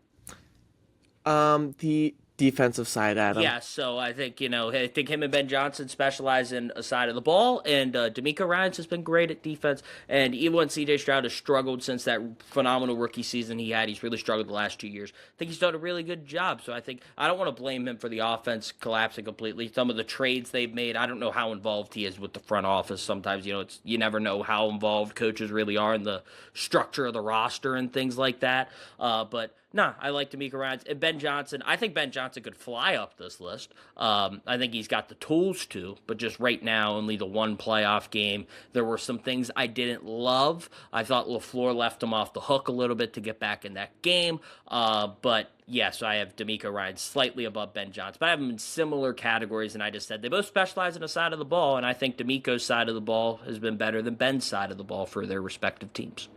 The defensive side, Adam. Yeah, so I think, I think him and Ben Johnson specialize in a side of the ball, and D'Amico Ryans has been great at defense, and even when C.J. Stroud has struggled since that phenomenal rookie season he had, he's really struggled the last 2 years. I think he's done a really good job, so I don't want to blame him for the offense collapsing completely. Some of the trades they've made, I don't know how involved he is with the front office. Sometimes, you never know how involved coaches really are in the structure of the roster and things like that, but I like D'Amico Ryans. And Ben Johnson, I think Ben Johnson could fly up this list. I think he's got the tools to, but just right now, only the one playoff game. There were some things I didn't love. I thought LaFleur left him off the hook a little bit to get back in that game. But yes, I have D'Amico Ryans slightly above Ben Johnson. But I have them in similar categories, and I just said they both specialize in a side of the ball, and I think D'Amico's side of the ball has been better than Ben's side of the ball for their respective teams.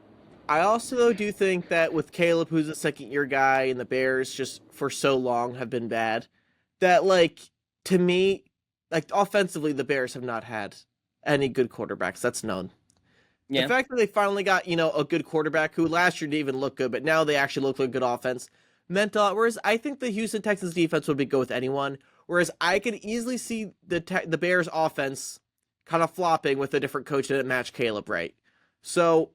I also, though, do think that with Caleb, who's a second-year guy, and the Bears just for so long have been bad, that, to me, offensively, the Bears have not had any good quarterbacks. That's known. Yeah. The fact that they finally got, a good quarterback who last year didn't even look good, but now they actually look like a good offense, meant a lot. Whereas I think the Houston Texans defense would be good with anyone, whereas I could easily see the Bears offense kind of flopping with a different coach that didn't match Caleb right. So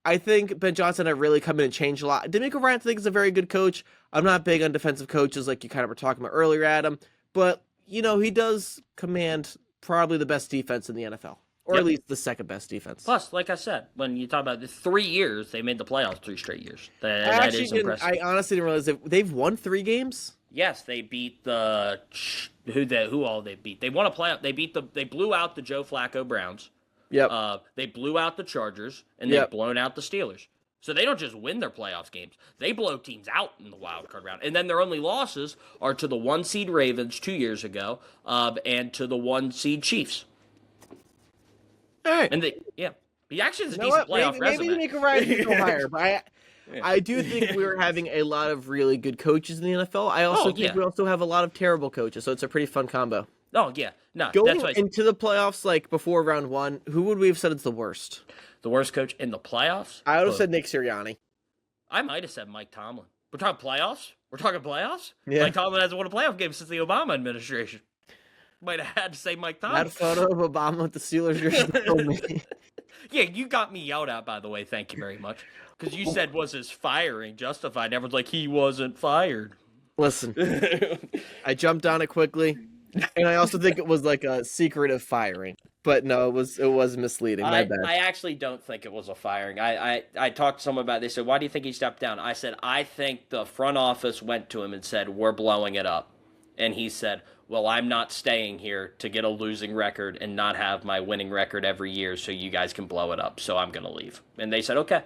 I think Ben Johnson had really come in and changed a lot. D'Amico Ryan, I think, is a very good coach. I'm not big on defensive coaches like you kind of were talking about earlier, Adam. But, he does command probably the best defense in the NFL. Or at least the second best defense. Plus, like I said, when you talk about the 3 years, they made the playoffs 3 straight years. That is impressive. I honestly didn't realize they've won 3 games? Yes, they beat who all they beat. They won a playoff. They blew out the Joe Flacco Browns. Yep. They blew out the Chargers, and they've blown out the Steelers. So they don't just win their playoffs games. They blow teams out in the wild card round. And then their only losses are to the 1 seed Ravens 2 years ago, and to the 1 seed Chiefs. All right. And he actually has a decent playoff resume. Maybe make a right to go higher, but I do think we're having a lot of really good coaches in the NFL. I also think we also have a lot of terrible coaches, so it's a pretty fun combo. Oh, yeah. No, Going into the playoffs, before round 1, who would we have said is the worst? The worst coach in the playoffs? I would have said Nick Sirianni. I might have said Mike Tomlin. We're talking playoffs? Yeah. Mike Tomlin hasn't won a playoff game since the Obama administration. Might have had to say Mike Tomlin. That photo of Obama with the Steelers jersey told me. Yeah, you got me yelled at, by the way. Thank you very much. Because you said, was his firing justified? Everyone's like, he wasn't fired. Listen, I jumped on it quickly. And I also think it was a secretive firing. But no, it was misleading. My bad. I actually don't think it was a firing. I talked to someone about it. They said, why do you think he stepped down? I said, I think the front office went to him and said, we're blowing it up. And he said, well, I'm not staying here to get a losing record and not have my winning record every year so you guys can blow it up. So I'm going to leave. And they said, okay.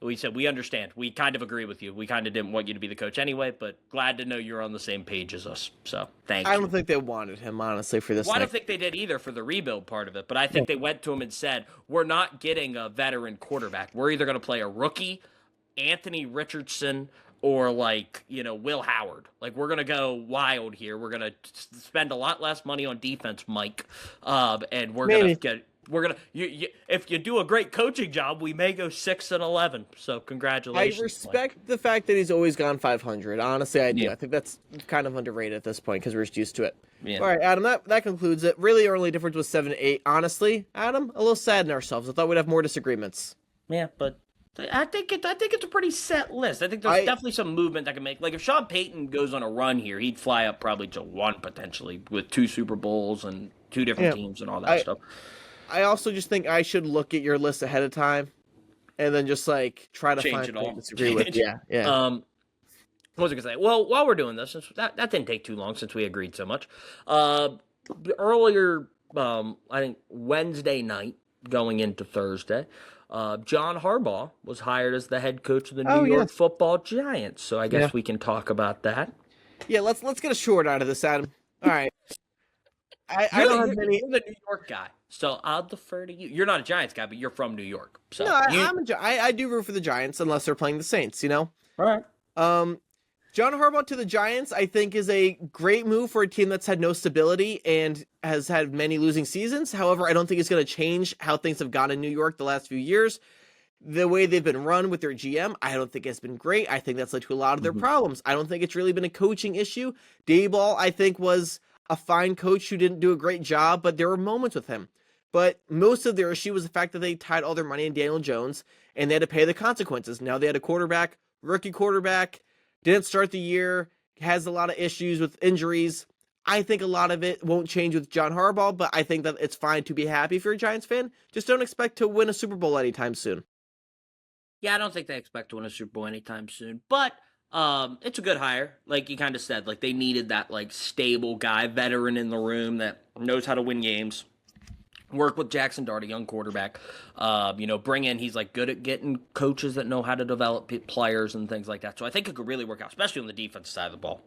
We said, we understand. We kind of agree with you. We kind of didn't want you to be the coach anyway, but glad to know you're on the same page as us. So thank you. I don't think they wanted him, honestly, for this. Well, I don't think they did either for the rebuild part of it, but I think they went to him and said, we're not getting a veteran quarterback. We're either going to play a rookie, Anthony Richardson, or Will Howard. We're going to go wild here. We're going to spend a lot less money on defense, Mike. And we're going to get... if you do a great coaching job, we may go 6-11. So congratulations. I respect the fact that he's always gone 500. Honestly, I do. Yeah. I think that's kind of underrated at this point because we're just used to it. Yeah. All right, Adam, that concludes it. Really, our only difference was 7-8. Honestly, Adam, a little sad in ourselves. I thought we'd have more disagreements. Yeah, but I think it's a pretty set list. I think there's definitely some movement that can make. If Sean Payton goes on a run here, he'd fly up probably to 1 potentially with 2 Super Bowls and two different teams and all that stuff. I also just think I should look at your list ahead of time and then just like try to Change find it all. things to disagree with. Yeah. What was I gonna say? Well, while we're doing this, since that didn't take too long since we agreed so much. Earlier, I think Wednesday night going into Thursday, John Harbaugh was hired as the head coach of the New York Football Giants. So I guess we can talk about that. Yeah, let's get a short out of this, Adam. All right. I don't have many. You're the New York guy, so I'll defer to you. You're not a Giants guy, but you're from New York. So No, I do root for the Giants unless they're playing the Saints. All right. John Harbaugh to the Giants, I think, is a great move for a team that's had no stability and has had many losing seasons. However, I don't think it's going to change how things have gone in New York the last few years. The way they've been run with their GM, I don't think it's been great. I think that's led to a lot of their problems. I don't think it's really been a coaching issue. Dayball, I think, was a fine coach who didn't do a great job, but there were moments with him. But most of their issue was the fact that they tied all their money in Daniel Jones, and they had to pay the consequences. Now they had a rookie quarterback, didn't start the year, has a lot of issues with injuries. I think a lot of it won't change with John Harbaugh, but I think that it's fine to be happy if you're a Giants fan. Just don't expect to win a Super Bowl anytime soon. Yeah, I don't think they expect to win a Super Bowl anytime soon, but it's a good hire. Like you kind of said, like they needed that like stable guy, veteran in the room that knows how to win games. Work with Jackson Dart, a young quarterback. Bring in, he's like good at getting coaches that know how to develop players and things like that. So I think it could really work out, especially on the defensive side of the ball.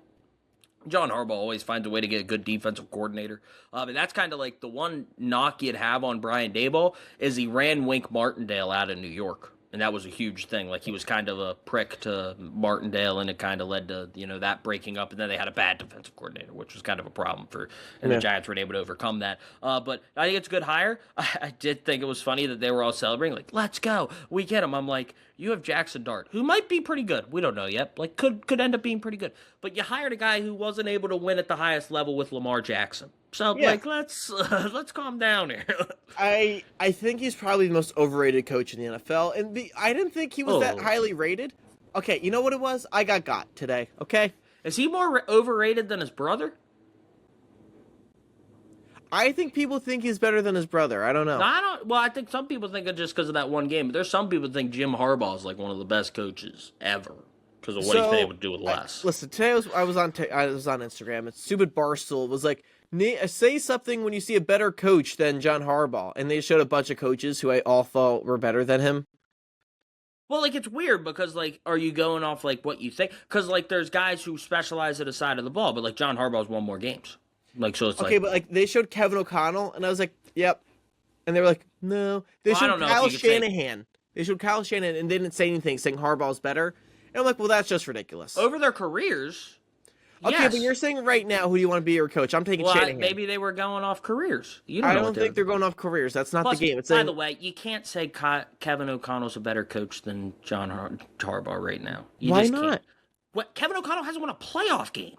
John Harbaugh always finds a way to get a good defensive coordinator. And that's kind of like the one knock you'd have on Brian Daboll is he ran Wink Martindale out of New York. And that was a huge thing. Like, he was kind of a prick to Martindale, and it kind of led to, that breaking up. And then they had a bad defensive coordinator, which was kind of a problem and the Giants weren't able to overcome that. But I think it's a good hire. I did think it was funny that they were all celebrating, like, let's go, we get him. I'm like, you have Jackson Dart, who might be pretty good. We don't know yet. Like, could end up being pretty good. But you hired a guy who wasn't able to win at the highest level with Lamar Jackson. So, let's calm down here. I think he's probably the most overrated coach in the NFL, and I didn't think he was that highly rated. Okay, you know what it was? I got today, okay? Is he more overrated than his brother? I think people think he's better than his brother. I don't know. I think some people think it just because of that one game, but there's some people think Jim Harbaugh is like one of the best coaches ever because of what he's been able to do with less. Listen, today I was on Instagram, and Stupid Barstool was like, say something when you see a better coach than John Harbaugh, and they showed a bunch of coaches who I all thought were better than him. Well, like, it's weird because, like, are you going off, like, what you think? Because, like, there's guys who specialize at a side of the ball, but, like, John Harbaugh's won more games. Like, so it's okay, but, like, they showed Kevin O'Connell, and I was like, yep. And they were like, no. They showed Kyle Shanahan. They showed Kyle Shanahan, and they didn't say anything, saying Harbaugh's better. And I'm like, well, that's just ridiculous. Over their careers... Okay, yes. But you're saying right now, who do you want to be your coach? I'm taking Shanahan. Maybe they were going off careers. I don't think they're going off careers. That's not the game. By the way, you can't say Kevin O'Connell's a better coach than John Harbaugh right now. Why not? What? Kevin O'Connell hasn't won a playoff game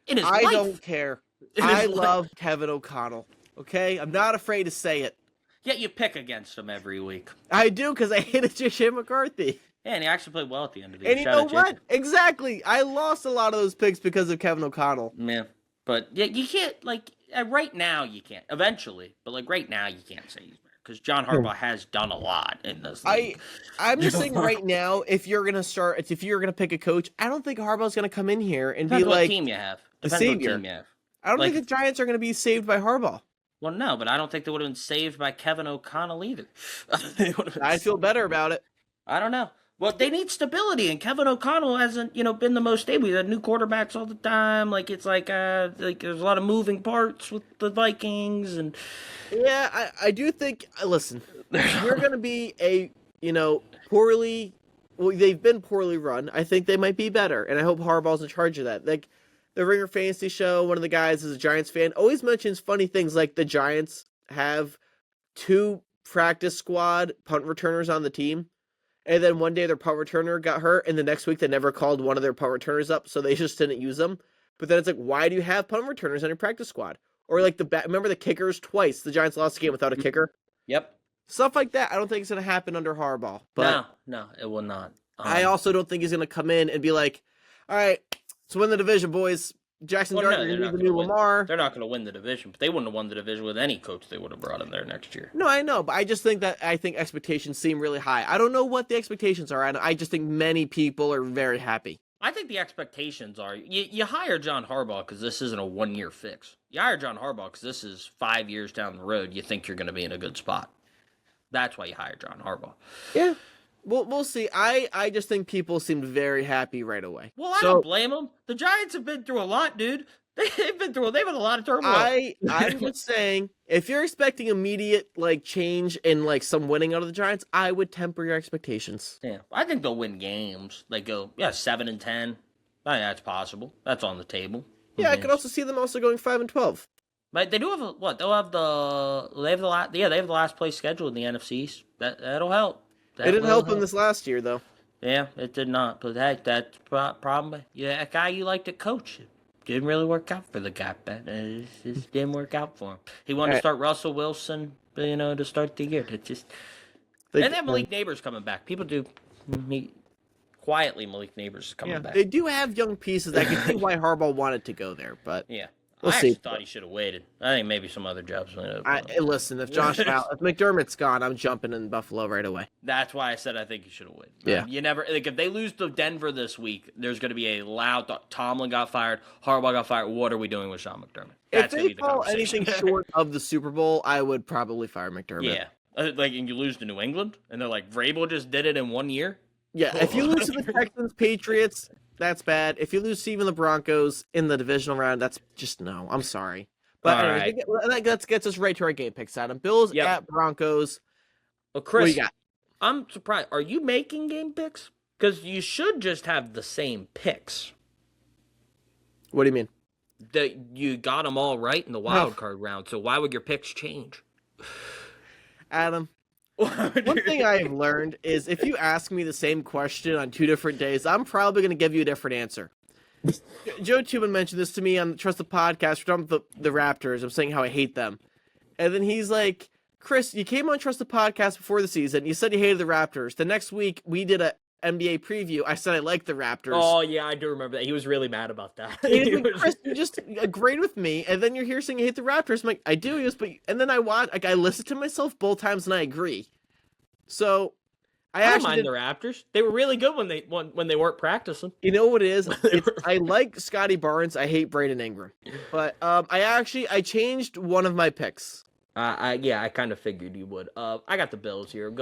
in his life. I don't care. I love Kevin O'Connell. Okay? I'm not afraid to say it. Yet you pick against him every week. I do, because I hated Shane McCarthy. Yeah, and he actually played well at the end of the year. And you know what? Exactly. I lost a lot of those picks because of Kevin O'Connell. Yeah. But yeah, you can't, like, right now you can't. Eventually. But, like, right now you can't say he's better. Because John Harbaugh has done a lot in this league. I'm just saying right now, if you're going to pick a coach, I don't think Harbaugh's going to come in here and be like... what team you have. The savior. I don't think the Giants are going to be saved by Harbaugh. Well, no, but I don't think they would have been saved by Kevin O'Connell either. I feel better about it. I don't know. Well, they need stability, and Kevin O'Connell hasn't, been the most stable. He's had new quarterbacks all the time. Like, it's like there's a lot of moving parts with the Vikings, and yeah, I do think. Listen, you're going to be a poorly. Well, they've been poorly run. I think they might be better, and I hope Harbaugh's in charge of that. Like the Ringer Fantasy Show, one of the guys is a Giants fan, always mentions funny things like the Giants have 2 practice squad punt returners on the team. And then one day their punt returner got hurt, and the next week they never called one of their punt returners up, so they just didn't use them. But then it's like, why do you have punt returners on your practice squad? Or like remember the kickers twice? The Giants lost a game without a kicker. Yep. Stuff like that. I don't think it's going to happen under Harbaugh. But no, it will not. I also don't think he's going to come in and be like, all right, let's win the division, boys. Jackson Well, no, Gardner they're gonna be not the going to new win. Lamar. They're not going to win the division, but they wouldn't have won the division with any coach they would have brought in there next year. No, I know, but I just think expectations seem really high. I don't know what the expectations are, and I just think many people are very happy. I think the expectations are you hire John Harbaugh because this isn't a 1-year fix. You hire John Harbaugh because this is 5 years down the road. You think you're going to be in a good spot. That's why you hire John Harbaugh. Yeah. We'll see. I just think people seemed very happy right away. Well, I don't blame them. The Giants have been through a lot, dude. They've had a lot of turmoil. I'm just saying, if you're expecting immediate change and some winning out of the Giants, I would temper your expectations. Yeah, I think they'll win games. They go 7-10. I think that's possible. That's on the table. Yeah, I could also see them also going 5-12. But they do have They have the last place schedule in the NFC East. That'll help. It didn't help them this last year though. Yeah, it did not. But hey, that's problem. Yeah, a guy you like to coach. It didn't really work out for the guy. It just didn't work out for him. He wanted to start Russell Wilson, to start the year. It just and then Malik Neighbors coming back. People do quietly. Malik Neighbors coming back. They do have young pieces. I can see why Harbaugh wanted to go there, but yeah. We'll I see. actually thought he should have waited. I think maybe some other jobs. Listen, if if McDermott's gone, I'm jumping in Buffalo right away. That's why I said I think he should have waited. Yeah. You never if they lose to Denver this week, there's going to be a loud. Tomlin got fired. Harbaugh got fired. What are we doing with Sean McDermott? That's if they fall anything short of the Super Bowl, I would probably fire McDermott. Yeah, and you lose to New England, and they're like Vrabel just did it in 1 year. Yeah, if you lose to the Texans, Patriots, that's bad. If you lose to even the Broncos in the divisional round, that's just no. I'm sorry. But anyway, that gets us right to our game picks, Adam. Bills at Broncos. Well, Chris, what do you got? I'm surprised. Are you making game picks? Because you should just have the same picks. What do you mean? You got them all right in the wild card round, so why would your picks change? Adam, one thing I've learned is if you ask me the same question on 2 different days, I'm probably going to give you a different answer. Joe Tubman mentioned this to me on the Trust the Podcast. We're talking about the Raptors. I'm saying how I hate them. And then he's like, Chris, you came on Trust the Podcast before the season. You said you hated the Raptors. The next week, we did a NBA preview. I said I liked the Raptors. Oh, yeah, I do remember that. He was really mad about that. Chris, you just agreed with me, and then you're here saying you hate the Raptors. I'm like, I do. He goes, and then I listened to myself both times, and I agree. So I don't mind the Raptors. They were really good when they weren't practicing. You know what it is? I like Scotty Barnes. I hate Brandon Ingram. But I changed one of my picks. I kind of figured you would. I got the Bills here.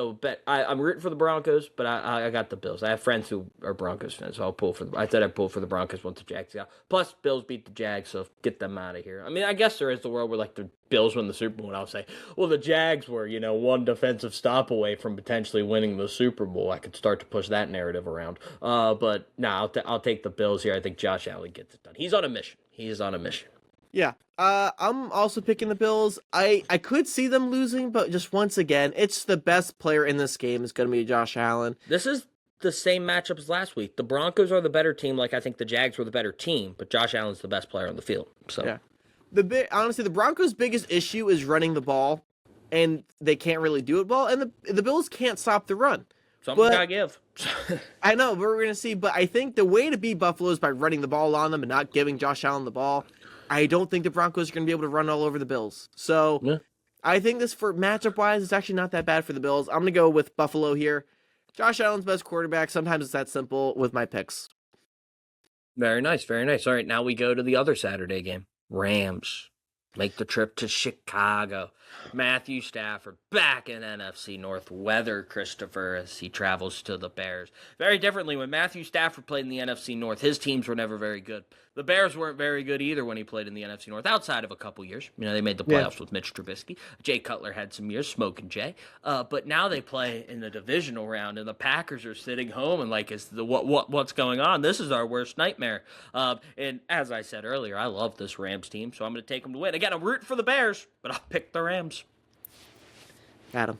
I'm rooting for the Broncos, but I got the Bills. I have friends who are Broncos fans, so I'll pull for I said I'd pull for the Broncos once the Jags got. Plus, Bills beat the Jags, so get them out of here. I mean, I guess there is the world where the Bills win the Super Bowl, and I'll say, well, the Jags were, one defensive stop away from potentially winning the Super Bowl. I could start to push that narrative around. But no, I'll take the Bills here. I think Josh Allen gets it done. He's on a mission. He is on a mission. Yeah. I'm also picking the Bills. I could see them losing, but just once again, it's the best player in this game is going to be Josh Allen. This is the same matchup as last week. The Broncos are the better team, like I think the Jags were the better team, but Josh Allen's the best player on the field. So yeah. Honestly, the Broncos' biggest issue is running the ball, and they can't really do it well, and the Bills can't stop the run. Something's got to give. I know, but we're going to see. But I think the way to beat Buffalo is by running the ball on them and not giving Josh Allen the ball. I don't think the Broncos are going to be able to run all over the Bills. So I think this, for matchup-wise, is actually not that bad for the Bills. I'm going to go with Buffalo here. Josh Allen's best quarterback. Sometimes it's that simple with my picks. Very nice, very nice. All right, now we go to the other Saturday game. Rams make the trip to Chicago. Matthew Stafford back in NFC North weather, Christopher, as he travels to the Bears. Very differently, when Matthew Stafford played in the NFC North, his teams were never very good. The Bears weren't very good either when he played in the NFC North, outside of a couple years. They made the playoffs with Mitch Trubisky. Jay Cutler had some years, smoking Jay. But now they play in the divisional round, and the Packers are sitting home and what's going on? This is our worst nightmare. And as I said earlier, I love this Rams team, so I'm going to take them to win. Again, I'm rooting for the Bears, but I'll pick the Rams. Adam.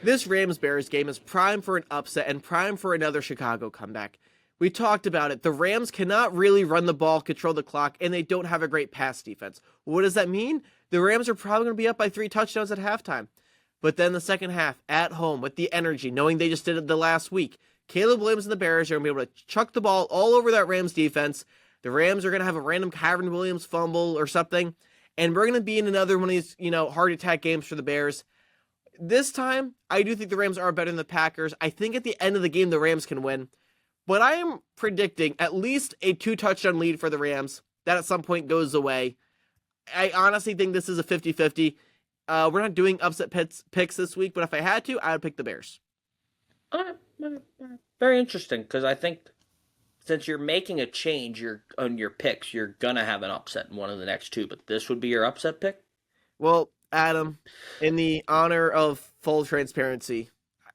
This Rams-Bears game is prime for an upset and prime for another Chicago comeback. We talked about it. The Rams cannot really run the ball, control the clock, and they don't have a great pass defense. What does that mean? The Rams are probably going to be up by 3 touchdowns at halftime. But then the second half, at home, with the energy, knowing they just did it the last week, Caleb Williams and the Bears are going to be able to chuck the ball all over that Rams defense. The Rams are going to have a random Kyron Williams fumble or something, and we're going to be in another one of these, heart attack games for the Bears. This time, I do think the Rams are better than the Packers. I think at the end of the game, the Rams can win. But I am predicting at least a 2-touchdown lead for the Rams. That at some point goes away. I honestly think this is a 50-50. We're not doing upset picks this week, but if I had to, I would pick the Bears. Very interesting, because I think since you're making a change on your picks, you're going to have an upset in one of the next two, but this would be your upset pick? Well, Adam, in the honor of full transparency,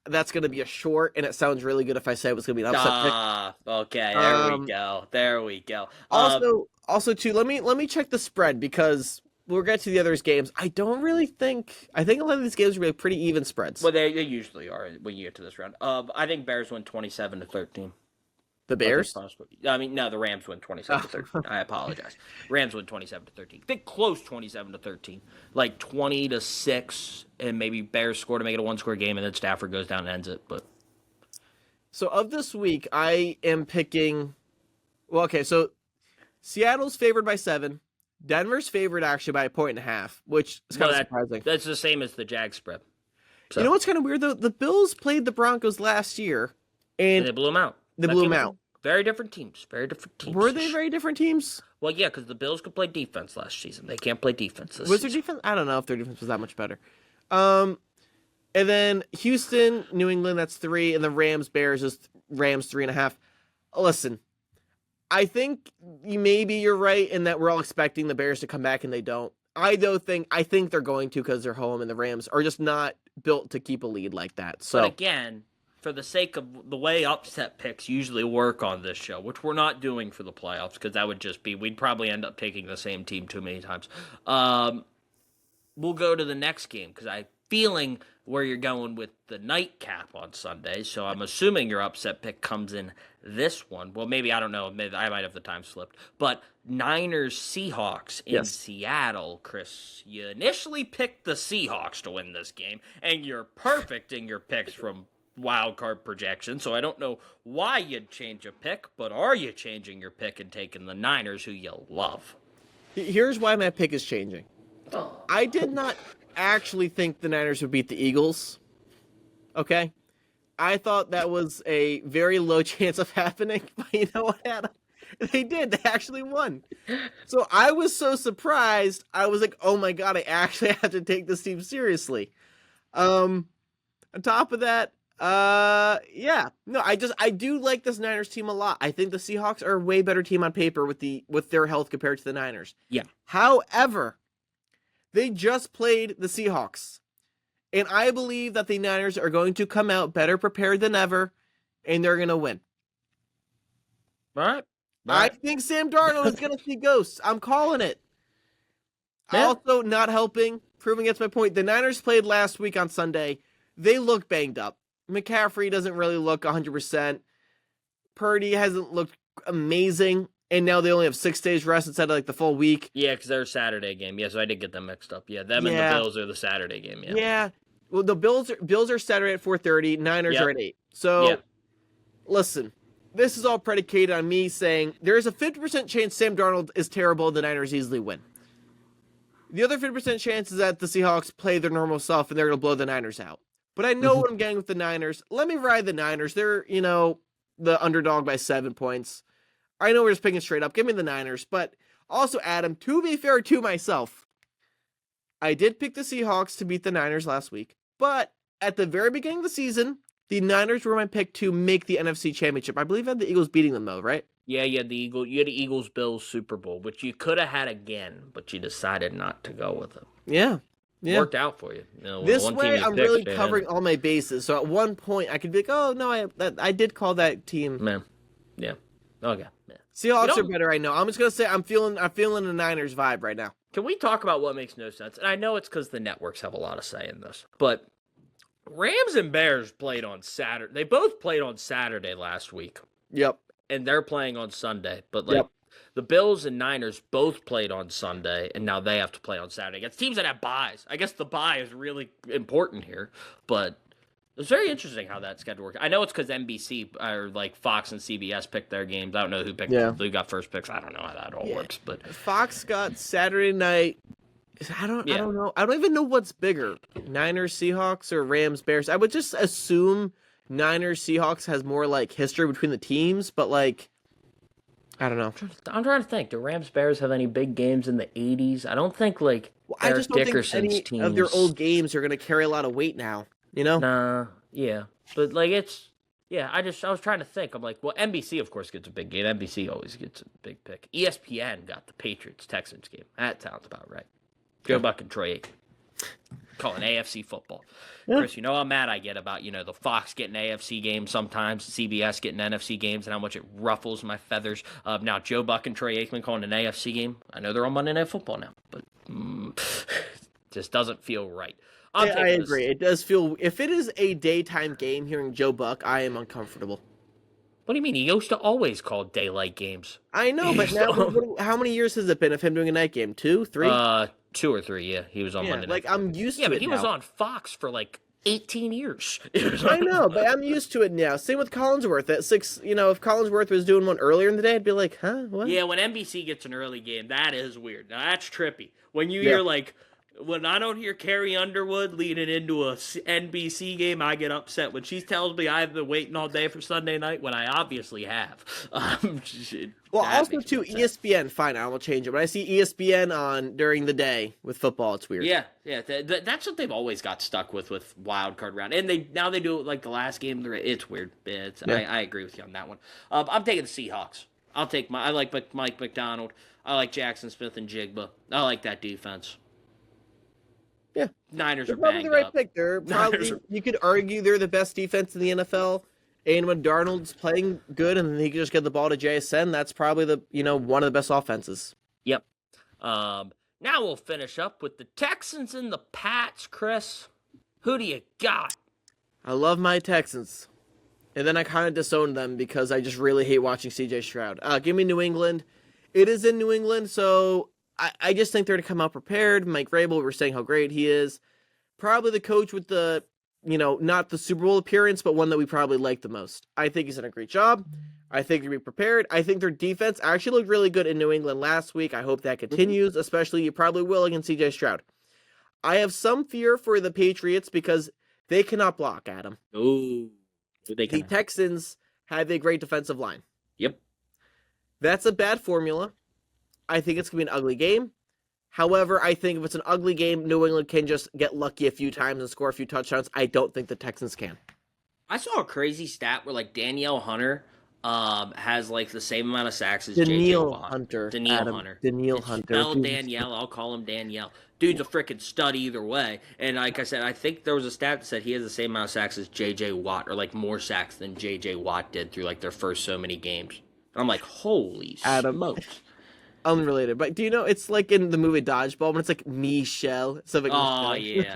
that's going to be a short, and it sounds really good if I say it was going to be an upset pick. Okay, there we go. There we go. Also, too, let me check the spread, because we'll get to the others games. I think a lot of these games will be pretty even spreads. Well, they usually are when you get to this round. I think Bears win 27-13. The Bears? No, the Rams win 27-13. I apologize. Rams win 27-13. I think close 27-13. Like 20-6, and maybe Bears score to make it a one-score game, and then Stafford goes down and ends it. But so of this week, I am picking. Well, okay, so Seattle's favored by 7. Denver's favored actually by 1.5, which is kind of surprising. That's the same as the Jag spread. So. You know what's kind of weird though? The Bills played the Broncos last year, and they blew them out. Very different teams. Were they very different teams? Well, yeah, because the Bills could play defense last season. They can't play defense this Was season. their defense? I don't know if their defense was that much better. And then Houston, New England, that's 3, and the Rams, Bears is Rams 3.5. Listen, I think maybe you're right in that we're all expecting the Bears to come back and they don't. I think they're going to because they're home, and the Rams are just not built to keep a lead like that. So but again, for the sake of the way upset picks usually work on this show, which we're not doing for the playoffs because that would just be, we'd probably end up taking the same team too many times. We'll go to the next game because I'm feeling where you're going with the nightcap on Sunday. So I'm assuming your upset pick comes in this one. Well, maybe, I don't know. Maybe I might have the time slipped. But Niners Seahawks in Seattle, Chris. You initially picked the Seahawks to win this game, and you're perfect in your picks from wild card projection, so I don't know why you'd change a pick, but are you changing your pick and taking the Niners, who you love? Here's why my pick is changing. I did not actually think the Niners would beat the Eagles. Okay? I thought that was a very low chance of happening, but you know what, Adam? They did. They actually won. So I was so surprised. I was like, oh my God, I actually have to take this team seriously. On top of that, yeah. No, I do like this Niners team a lot. I think the Seahawks are a way better team on paper with their health compared to the Niners. Yeah. However, they just played the Seahawks. And I believe that the Niners are going to come out better prepared than ever, and they're going to win. All right. I think Sam Darnold is going to see ghosts. I'm calling it. Yeah. Also, not helping, proving it's my point. The Niners played last week on Sunday. They look banged up. McCaffrey doesn't really look 100%. Purdy hasn't looked amazing. And now they only have 6 days rest instead of like the full week. Yeah, because they're a Saturday game. Yeah, so I did get them mixed up. Yeah, them and the Bills are the Saturday game. Yeah. Yeah. Well, the Bills are Saturday at 4:30. Niners are at 8. So, listen, this is all predicated on me saying there is a 50% chance Sam Darnold is terrible and the Niners easily win. The other 50% chance is that the Seahawks play their normal self and they're going to blow the Niners out. But I know what I'm getting with the Niners. Let me ride the Niners. They're, the underdog by 7 points. I know we're just picking straight up. Give me the Niners. But also, Adam, to be fair to myself, I did pick the Seahawks to beat the Niners last week. But at the very beginning of the season, the Niners were my pick to make the NFC Championship. I believe I had the Eagles beating them, though, right? Yeah, you had the Eagles-Bills Super Bowl, which you could have had again, but you decided not to go with it. Yeah. Worked out for you. This way, I'm really covering all my bases. So at one point, I could be like, oh, no, I did call that team. Man. Yeah. Okay. Yeah. Seahawks are better, I know. I'm just going to say I'm feeling the Niners vibe right now. Can we talk about what makes no sense? And I know it's because the networks have a lot of say in this, but Rams and Bears played on Saturday. They both played on Saturday last week. Yep. And they're playing on Sunday. But the Bills and Niners both played on Sunday, and now they have to play on Saturday against teams that have buys. I guess the buy is really important here, but It's very interesting how that schedule works. I know it's because NBC or like Fox and CBS picked their games. I don't know who got first picks. I don't know how that all works, but Fox got Saturday night. I don't know. I don't even know what's bigger, Niners Seahawks or Rams Bears. I would just assume Niners Seahawks has more like history between the teams, but like I don't know. I'm trying to think. Do Rams Bears have any big games in the '80s? I don't think like I just don't think any teams of their old games are going to carry a lot of weight now. You know? Nah, yeah, but like I was trying to think. I'm like, well, NBC of course gets a big game. NBC always gets a big pick. ESPN got the Patriots Texans game. That sounds about right. Joe Buck and Troy Aikman. Calling AFC football. Yeah. Chris, you know how mad I get about, the Fox getting AFC games sometimes, CBS getting NFC games, and how much it ruffles my feathers. Now, Joe Buck and Troy Aikman calling an AFC game. I know they're on Monday Night Football now, but just doesn't feel right. I agree. It does feel, if it is a daytime game hearing Joe Buck, I am uncomfortable. What do you mean? He used to always call daylight games. I know, but now, how many years has it been of him doing a night game? 2, 3? 2 or 3, yeah. He was on Monday Night. I'm used to it. Yeah, but he was on Fox for like 18 years. I know, but I'm used to it now. Same with Collinsworth at 6. If Collinsworth was doing one earlier in the day, I'd be like, huh, what? Yeah, when NBC gets an early game, that is weird. Now that's trippy. When you hear when I don't hear Carrie Underwood leading into a NBC game, I get upset. When she tells me I've been waiting all day for Sunday night, when I obviously have. Also, too, ESPN, fine, I will change it. When I see ESPN on during the day with football, it's weird. Yeah. That's what they've always got stuck with wild card round. And now they do it like the last game. It's weird. I agree with you on that one. I'm taking the Seahawks. I like Mike McDonald. I like Jackson Smith and Jigba. I like that defense. Yeah, Niners are probably banged the right up. pick. They're probably you could argue they're the best defense in the NFL. And when Darnold's playing good, and he can just get the ball to JSN, that's probably one of the best offenses. Yep. Now we'll finish up with the Texans and the Pats. Chris, who do you got? I love my Texans, and then I kind of disowned them because I just really hate watching C.J. Stroud. Give me New England. It is in New England, so I just think they're to come out prepared. Mike Vrabel, we're saying how great he is. Probably the coach with the, not the Super Bowl appearance, but one that we probably like the most. I think he's done a great job. I think they'll be prepared. I think their defense actually looked really good in New England last week. I hope that continues, especially you probably will against CJ Stroud. I have some fear for the Patriots because they cannot block, Adam. Ooh. The Texans have a great defensive line. Yep. That's a bad formula. I think it's going to be an ugly game. However, I think if it's an ugly game, New England can just get lucky a few times and score a few touchdowns. I don't think the Texans can. I saw a crazy stat where Danielle Hunter has the same amount of sacks as J.J. Watt. Danielle Hunter. Spell Danielle. I'll call him Danielle. Dude's a freaking stud either way. And like I said, I think there was a stat that said he has the same amount of sacks as J.J. Watt, or more sacks than J.J. Watt did through their first so many games. And I'm like, holy smokes. Unrelated, but do you know it's like in the movie Dodgeball when it's like Michelle? Michelle, yeah.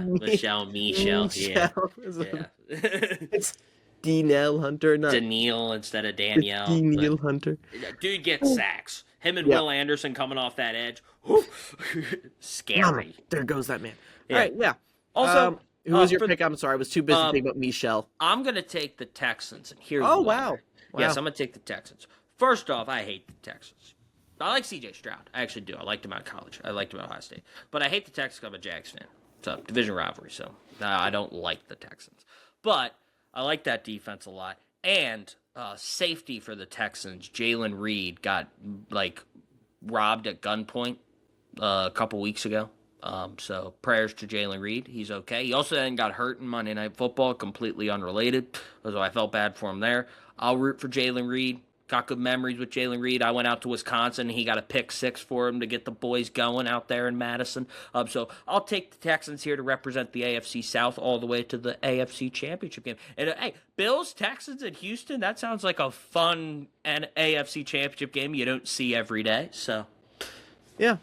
It's Danielle Hunter, not Danielle instead of Danielle. Danielle Hunter. Dude gets sacks. Him and Will Anderson coming off that edge. Scary. There goes that man. Yeah. All right, yeah. Also, who was your pick? I'm sorry, I was too busy thinking about Michelle. I'm gonna take the Texans, and here's wow. Yes, I'm gonna take the Texans. First off, I hate the Texans. I like C.J. Stroud. I actually do. I liked him out of college. I liked him at Ohio State. But I hate the Texans because I'm a Jags fan. It's a division rivalry, so I don't like the Texans. But I like that defense a lot. And safety for the Texans, Jalen Reed, got, robbed at gunpoint a couple weeks ago. So prayers to Jalen Reed. He's okay. He also then got hurt in Monday Night Football, completely unrelated. So I felt bad for him there. I'll root for Jalen Reed. Got good memories with Jalen Reed. I went out to Wisconsin, and he got a pick 6 for him to get the boys going out there in Madison. So I'll take the Texans here to represent the AFC South all the way to the AFC Championship game. And, hey, Bills, Texans, and Houston, that sounds like a fun AFC Championship game you don't see every day. So, yeah.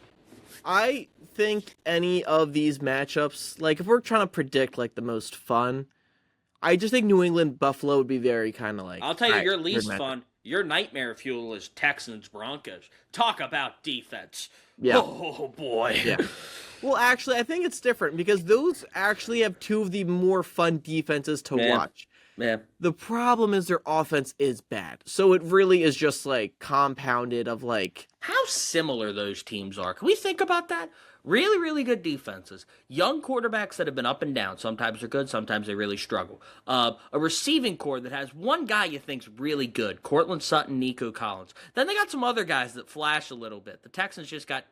I think any of these matchups, if we're trying to predict, the most fun, I just think New England, Buffalo would be very kind of I'll tell you, your least fun. your nightmare fuel is Texans Broncos. Talk about defense. Yeah. Oh boy. Yeah. Well, actually, I think it's different because those actually have two of the more fun defenses to watch. Yeah. The problem is their offense is bad. So it really is just like compounded of like how similar those teams are. Can we think about that? Really, really good defenses. Young quarterbacks that have been up and down. Sometimes they're good, sometimes they really struggle. A receiving core that has one guy you think's really good, Cortland Sutton, Nico Collins. Then they got some other guys that flash a little bit. The Texans just got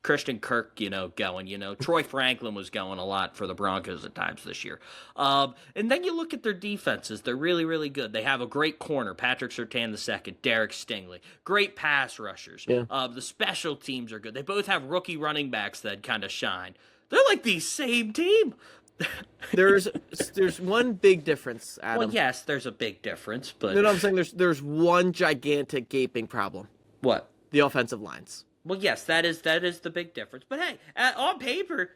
Christian Kirk, going. Troy Franklin was going a lot for the Broncos at times this year. And then you look at their defenses. They're really, really good. They have a great corner, Patrick Surtain II, Derek Stingley. Great pass rushers. Yeah. The special teams are good. They both have rookie running backs that kind of shine. They're like the same team. there's one big difference, Adam. Well, yes, there's a big difference, but No, I'm saying there's one gigantic gaping problem. What? The offensive lines. Well, yes, that is the big difference. But hey, on paper,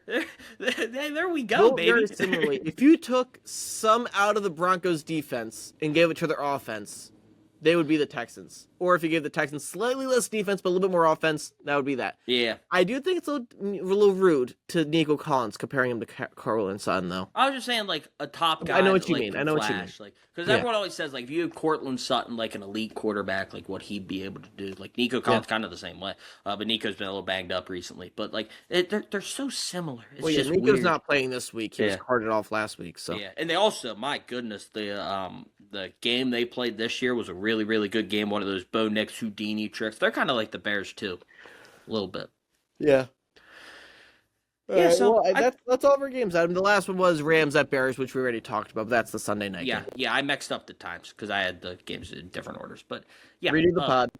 there we go, Well, baby. very similarly, if you took some out of the Broncos defense and gave it to their offense, they would be the Texans. Or if you gave the Texans slightly less defense but a little bit more offense, that would be that. Yeah. I do think it's a little rude to Nico Collins comparing him to Cortland Sutton, though. I was just saying, like, a top guy. I know what that, you like, mean. can I know what you flash, mean. Like, because Yeah. everyone always says, like, if you have Cortland Sutton, like, an elite quarterback, like, what he'd be able to do. Like, Nico Collins kind of the same way. But Nico's been a little banged up recently. But, like, they're so similar. It's Well, yeah, just Nico's weird. not playing this week. He was carted off last week, so. Yeah, and they also, my goodness, the game they played this year was a really, really good game. One of those Bo Nix Houdini tricks. They're kind of like the Bears, too. A little bit. Yeah. Yeah, right, so well, that's all of our games, Adam. The last one was Rams at Bears, which we already talked about, but that's the Sunday night game. Yeah, I mixed up the times because I had the games in different orders. But yeah, Redo the pod.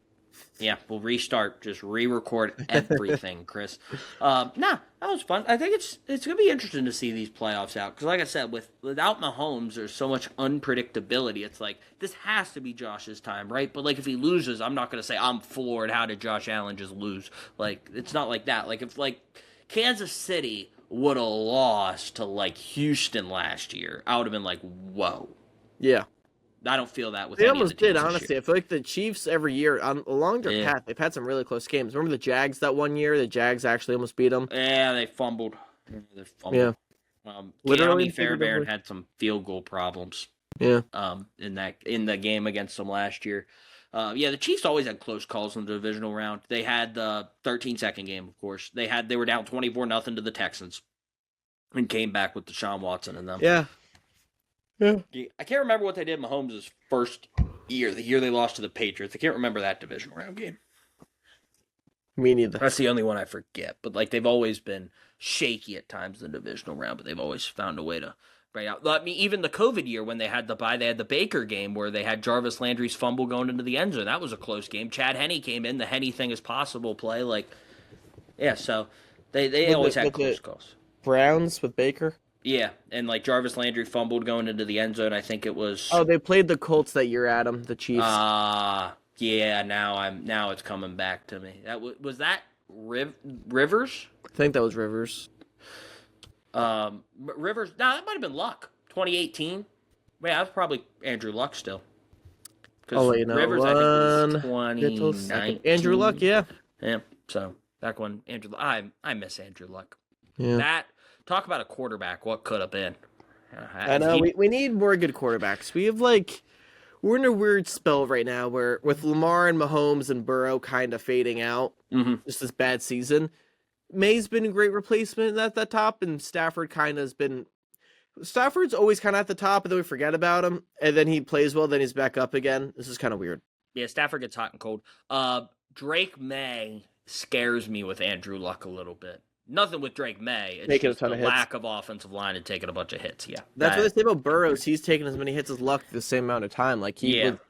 Yeah, we'll restart, just re-record everything, Chris. That was fun. I think it's gonna be interesting to see these playoffs out because, like I said, without Mahomes, there's so much unpredictability. It's like this has to be Josh's time, right? But like if he loses, I'm not gonna say I'm floored. How did Josh Allen just lose? Like it's not like that. Like if Kansas City would have lost to like Houston last year, I would have been like, whoa. Yeah. I don't feel that with they any almost of the teams did, honestly. I feel like the Chiefs every year along their path, they've had some really close games. Remember the Jags that one year? The Jags actually almost beat them. Yeah, they fumbled. Yeah. Literally, Fairbairn had some field goal problems. Yeah. In the game against them last year. The Chiefs always had close calls in the divisional round. They had the 13-second game, of course. They were down 24-0 to the Texans, and came back with Deshaun Watson and them. Yeah. Yeah. I can't remember what they did Mahomes' first year, the year they lost to the Patriots. I can't remember that divisional round game. Me neither. That's the only one I forget. But like they've always been shaky at times in the divisional round, but they've always found a way to break out. I mean, even the COVID year when they had the bye, they had the Baker game where they had Jarvis Landry's fumble going into the end zone. That was a close game. Chad Henne came in, the Henne thing is possible play. So they always had close calls. Browns with Baker? Yeah, and like Jarvis Landry fumbled going into the end zone. I think it was. Oh, they played the Colts that year, Adam. The Chiefs. Yeah. Now it's coming back to me. That was that Rivers. I think that was Rivers. Rivers. No, that might have been Luck. 2018. Yeah, that was probably Andrew Luck still. Rivers, I think, was 2019. Andrew Luck, yeah. Yeah. So back when Andrew, I miss Andrew Luck. Yeah. Talk about a quarterback. What could have been? I know we need more good quarterbacks. We're in a weird spell right now where with Lamar and Mahomes and Burrow kind of fading out, just this bad season. May's been a great replacement at the top, and Stafford kind of has been. Stafford's always kind of at the top, and then we forget about him, and then he plays well, then he's back up again. This is kind of weird. Yeah, Stafford gets hot and cold. Drake May scares me with Andrew Luck a little bit. Nothing with Drake May. It's taking just a ton the of hits. lack of offensive line and taking a bunch of hits. Yeah, That's what they say about Burrows. He's taking as many hits as Luck the same amount of time.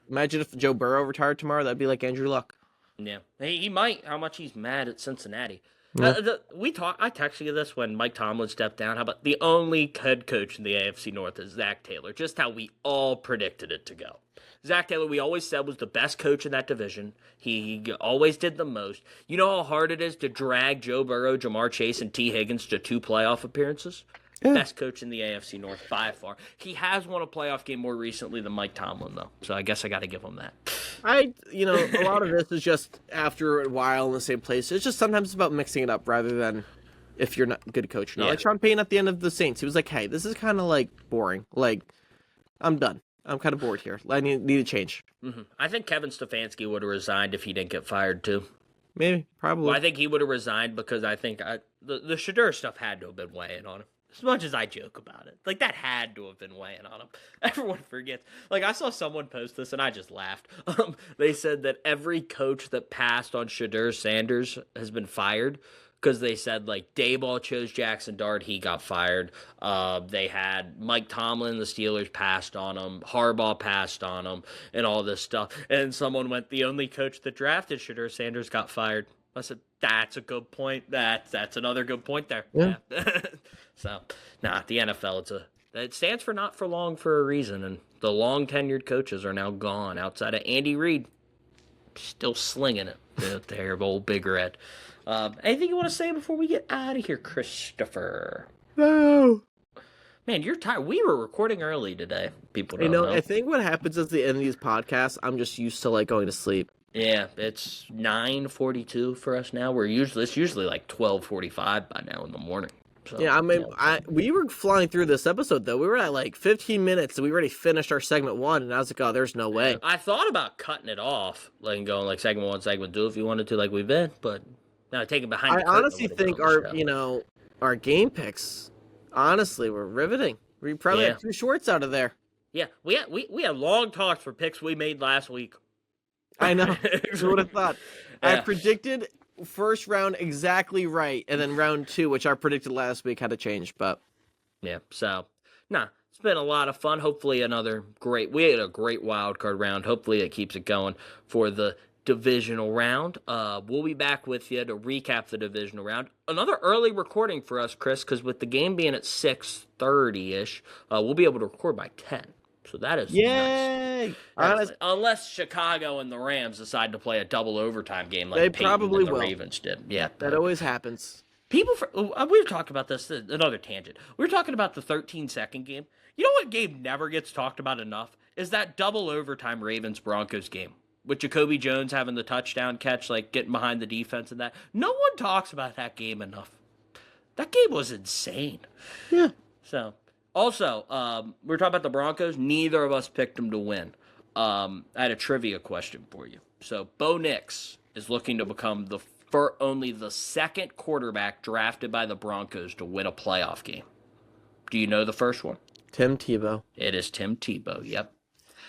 Imagine if Joe Burrow retired tomorrow. That'd be like Andrew Luck. Yeah, he might. How much he's mad at Cincinnati. Yeah. I texted you this when Mike Tomlin stepped down. How about the only head coach in the AFC North is Zach Taylor? Just how we all predicted it to go. Zach Taylor, we always said, was the best coach in that division. He always did the most. You know how hard it is to drag Joe Burrow, Jamar Chase, and T. Higgins to 2 playoff appearances? Yeah. Best coach in the AFC North by far. He has won a playoff game more recently than Mike Tomlin, though. So I guess I got to give him that. A lot of this is just after a while in the same place. It's just sometimes it's about mixing it up rather than if you're not a good coach. Yeah. Like Sean Payton at the end of the Saints, he was like, "Hey, this is kind of like boring. Like, I'm done. I'm kind of bored here. I need a change." Mm-hmm. I think Kevin Stefanski would have resigned if he didn't get fired too. Maybe, probably. Well, I think he would have resigned because I think the Shadur stuff had to have been weighing on him. As much as I joke about it, like that had to have been weighing on him. Everyone forgets. Like I saw someone post this and I just laughed. They said that every coach that passed on Shadur Sanders has been fired because they said like Dayball chose Jackson Dart, he got fired. They had Mike Tomlin, the Steelers passed on him. Harbaugh passed on him, and all this stuff. And someone went, the only coach that drafted Shadur Sanders got fired. I said, that's a good point. That's another good point there. Yeah. So, the NFL, it stands for not for long for a reason, and the long tenured coaches are now gone. Outside of Andy Reid, still slinging it there, old Big Red. Anything you want to say before we get out of here, Christopher? No. Man, you're tired. We were recording early today. People don't know. I think what happens at the end of these podcasts, I'm just used to like going to sleep. Yeah, it's 9:42 for us now. It's usually like 12:45 by now in the morning. So, yeah, I mean, we were flying through this episode though. We were at like 15 minutes, and we already finished our segment 1, and I was like, "Oh, there's no way." I thought about cutting it off, like and going like segment 1, segment 2, if you wanted to, like we've been, but now taking behind. I honestly think our game picks, honestly, were riveting. We probably had 2 shorts out of there. Yeah, we had long talks for picks we made last week. I know. Who would have thought? Yeah. I predicted first round exactly right, and then round 2, which I predicted last week, had to change. But yeah, so it's been a lot of fun. Hopefully, we had a great wild card round. Hopefully, it keeps it going for the divisional round. We'll be back with you to recap the divisional round. Another early recording for us, Chris, because with the game being at 6:30-ish, we'll be able to record by 10. So that is yay! Nice. Unless Chicago and the Rams decide to play a double overtime game like they Peyton probably and the will. Ravens did. Yeah, that always happens. We've talked about this. Another tangent. We were talking about the 13-second game. You know what game never gets talked about enough is that double overtime Ravens Broncos game with Jacoby Jones having the touchdown catch, like getting behind the defense and that. No one talks about that game enough. That game was insane. Yeah. So. Also, we were talking about the Broncos. Neither of us picked them to win. I had a trivia question for you. So, Bo Nix is looking to become only the second quarterback drafted by the Broncos to win a playoff game. Do you know the first one? Tim Tebow. It is Tim Tebow, yep.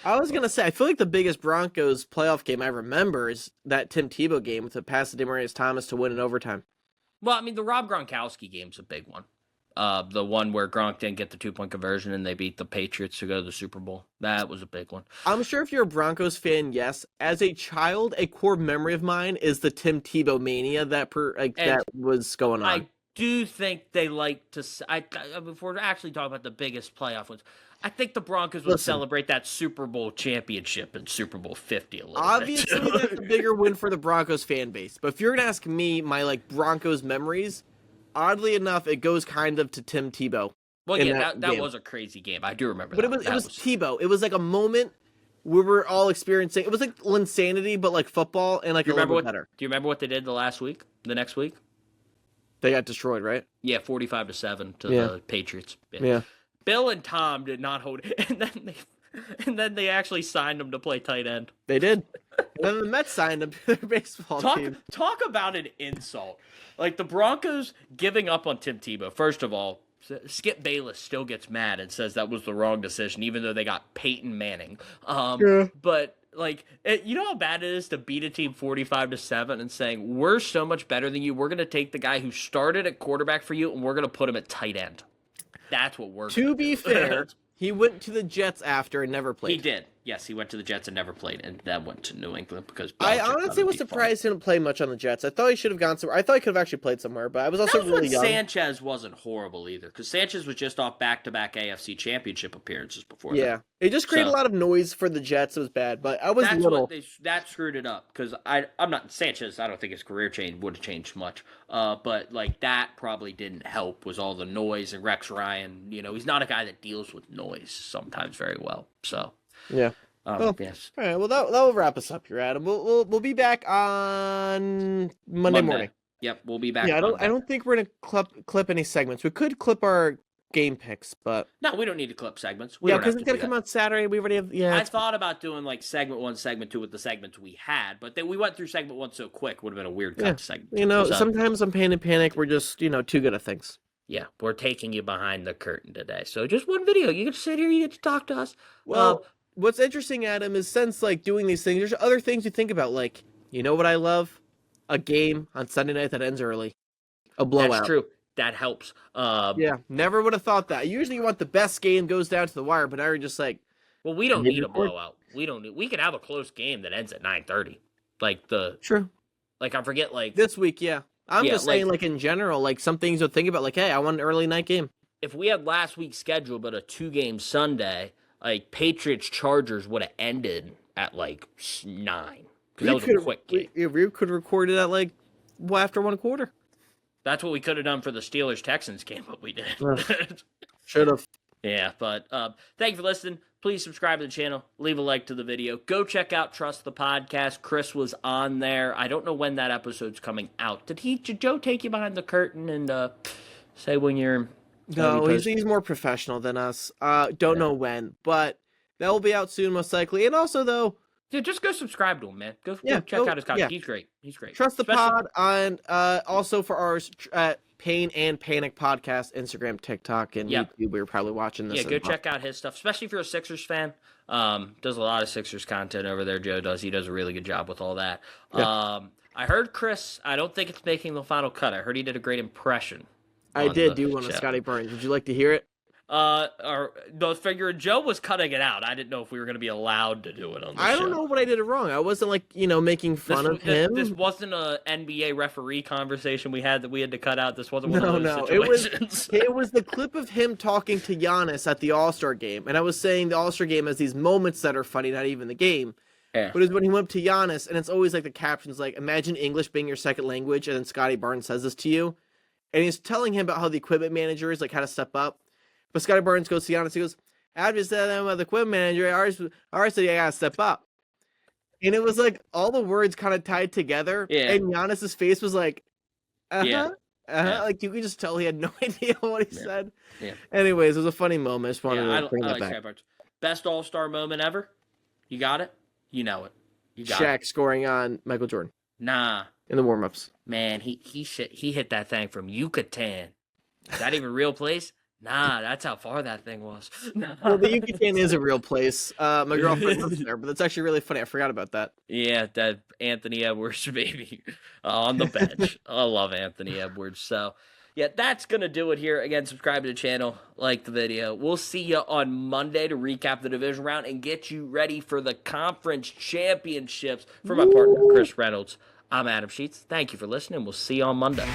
I was going to say, I feel like the biggest Broncos playoff game I remember is that Tim Tebow game with the pass to Demaryius Thomas to win in overtime. Well, I mean, the Rob Gronkowski game's a big one. The one where Gronk didn't get the 2-point conversion and they beat the Patriots to go to the Super Bowl. That was a big one. I'm sure if you're a Broncos fan, yes. As a child, a core memory of mine is the Tim Tebow mania that was going on. I do think they like to. If we're actually talking about the biggest playoff ones, I think the Broncos would celebrate that Super Bowl championship in Super Bowl 50 a little obviously, bit. that's a bigger win for the Broncos fan base. But if you're gonna ask me, my Broncos memories. Oddly enough, it goes kind of to Tim Tebow. Well, yeah, that was a crazy game. I do remember that. But it was Tebow. It was like a moment we were all experiencing. It was like insanity, but like football and like a little bit better. Do you remember what they did the next week? They got destroyed, right? Yeah, 45-7 to the Patriots. Yeah. Bill and Tom did not hold it, and then they actually signed him to play tight end. They did. And then the Mets signed him to their baseball team. Talk about an insult. Like the Broncos giving up on Tim Tebow. First of all, Skip Bayless still gets mad and says that was the wrong decision, even though they got Peyton Manning. But you know how bad it is to beat a team 45-7 and saying we're so much better than you. We're going to take the guy who started at quarterback for you and we're going to put him at tight end. That's what we're. To be fair, he went to the Jets after and never played. He did. Yes, he went to the Jets and never played, and then went to New England because I Belichick honestly thought was it'd be surprised he didn't play much on the Jets. I thought he should have gone somewhere. I thought he could have actually played somewhere, but I was also That was really when young. Sanchez wasn't horrible either, because Sanchez was just off back-to-back AFC Championship appearances before Yeah, it just created a lot of noise for the Jets. It was bad, but I was That's little. that screwed it up because I'm not Sanchez. I don't think his career would have changed much. But like that probably didn't help. Was all the noise and Rex Ryan. He's not a guy that deals with noise sometimes very well. So Yeah. yes. All right. Well, that will wrap us up here, Adam. We'll be back on Monday morning. Yep, we'll be back. Yeah, Monday. I don't think we're gonna clip any segments. We could clip our game picks, but no, we don't need to clip segments. Yeah, because it's gonna come out Saturday. We already have. Yeah, I thought about doing like segment 1, segment 2 with the segments we had, but then we went through segment 1 so quick. Would have been a weird cut to segment. Sometimes on Pain and Panic, we're just too good at things. Yeah, we're taking you behind the curtain today. So just one video. You get to sit here, you get to talk to us. Well, what's interesting, Adam, is since like doing these things, there's other things you think about. Like, you know what I love? A game on Sunday night that ends early. A blowout. That's true. That helps. Yeah, never would have thought that. Usually you want the best game goes down to the wire, but now you're just like, well, we don't need a blowout. We could have a close game that ends at 9:30. True. Like I forget this week, yeah. I'm just saying, like, in general, like, some things you'll think about, like, hey, I want an early night game. If we had last week's schedule, but a 2-game Sunday, like, Patriots-Chargers would have ended at, like, 9. Because that was a quick game. We could have recorded at, like, after 1/4. That's what we could have done for the Steelers-Texans game, but we did. Should have. Yeah, but thank you for listening. Please subscribe to the channel. Leave a like to the video. Go check out Trust the Podcast. Chris was on there. I don't know when that episode's coming out. Did Joe take you behind the curtain and say when you're... No, he's more professional than us. Don't know when, but that will be out soon, most likely. And also, though... Yeah, just go subscribe to him, man. Go check out his content. Yeah. He's great. Trust the pod on also for ours... Pain and Panic podcast, Instagram, TikTok, and YouTube. We were probably watching this. Yeah, go check out his stuff, especially if you're a Sixers fan. Does a lot of Sixers content over there. Joe does. He does a really good job with all that. Yeah. I heard Chris. I don't think it's making the final cut. I heard he did a great impression. I did do one of Scotty Burns. Would you like to hear it? Figure Joe was cutting it out. I didn't know if we were going to be allowed to do it on the show. I don't know what I did wrong. I wasn't making fun of him. This wasn't a NBA referee conversation we had that we had to cut out. This wasn't one of those situations. It was the clip of him talking to Giannis at the All-Star game. And I was saying the All-Star game has these moments that are funny, not even the game. Yeah. But it's when he went up to Giannis, and it's always like the captions like, imagine English being your second language, and then Scotty Barnes says this to you. And he's telling him about how the equipment manager is, like how to step up. But Scotty Barnes goes to Giannis. He goes, I just said I'm the equipment manager. I already said I gotta step up. And it was like all the words kind of tied together. Yeah. And Giannis's face was like, Yeah. Like you could just tell he had no idea what he said. Yeah. Anyways, it was a funny moment. Just wanted to bring that back. Best All-Star moment ever? You got it? You know it. You got Shaq scoring on Michael Jordan. Nah. In the warm-ups. Man, he hit that thing from Yucatan. Is that even a real place? Nah, that's how far that thing was. Well, the Yucatan is a real place. My girlfriend lives there, but that's actually really funny. I forgot about that. Yeah, that Anthony Edwards baby on the bench. I love Anthony Edwards. So, yeah, that's going to do it here. Again, subscribe to the channel, like the video. We'll see you on Monday to recap the division round and get you ready for the conference championships. For my partner, Chris Reynolds, I'm Adam Sheets. Thank you for listening. We'll see you on Monday.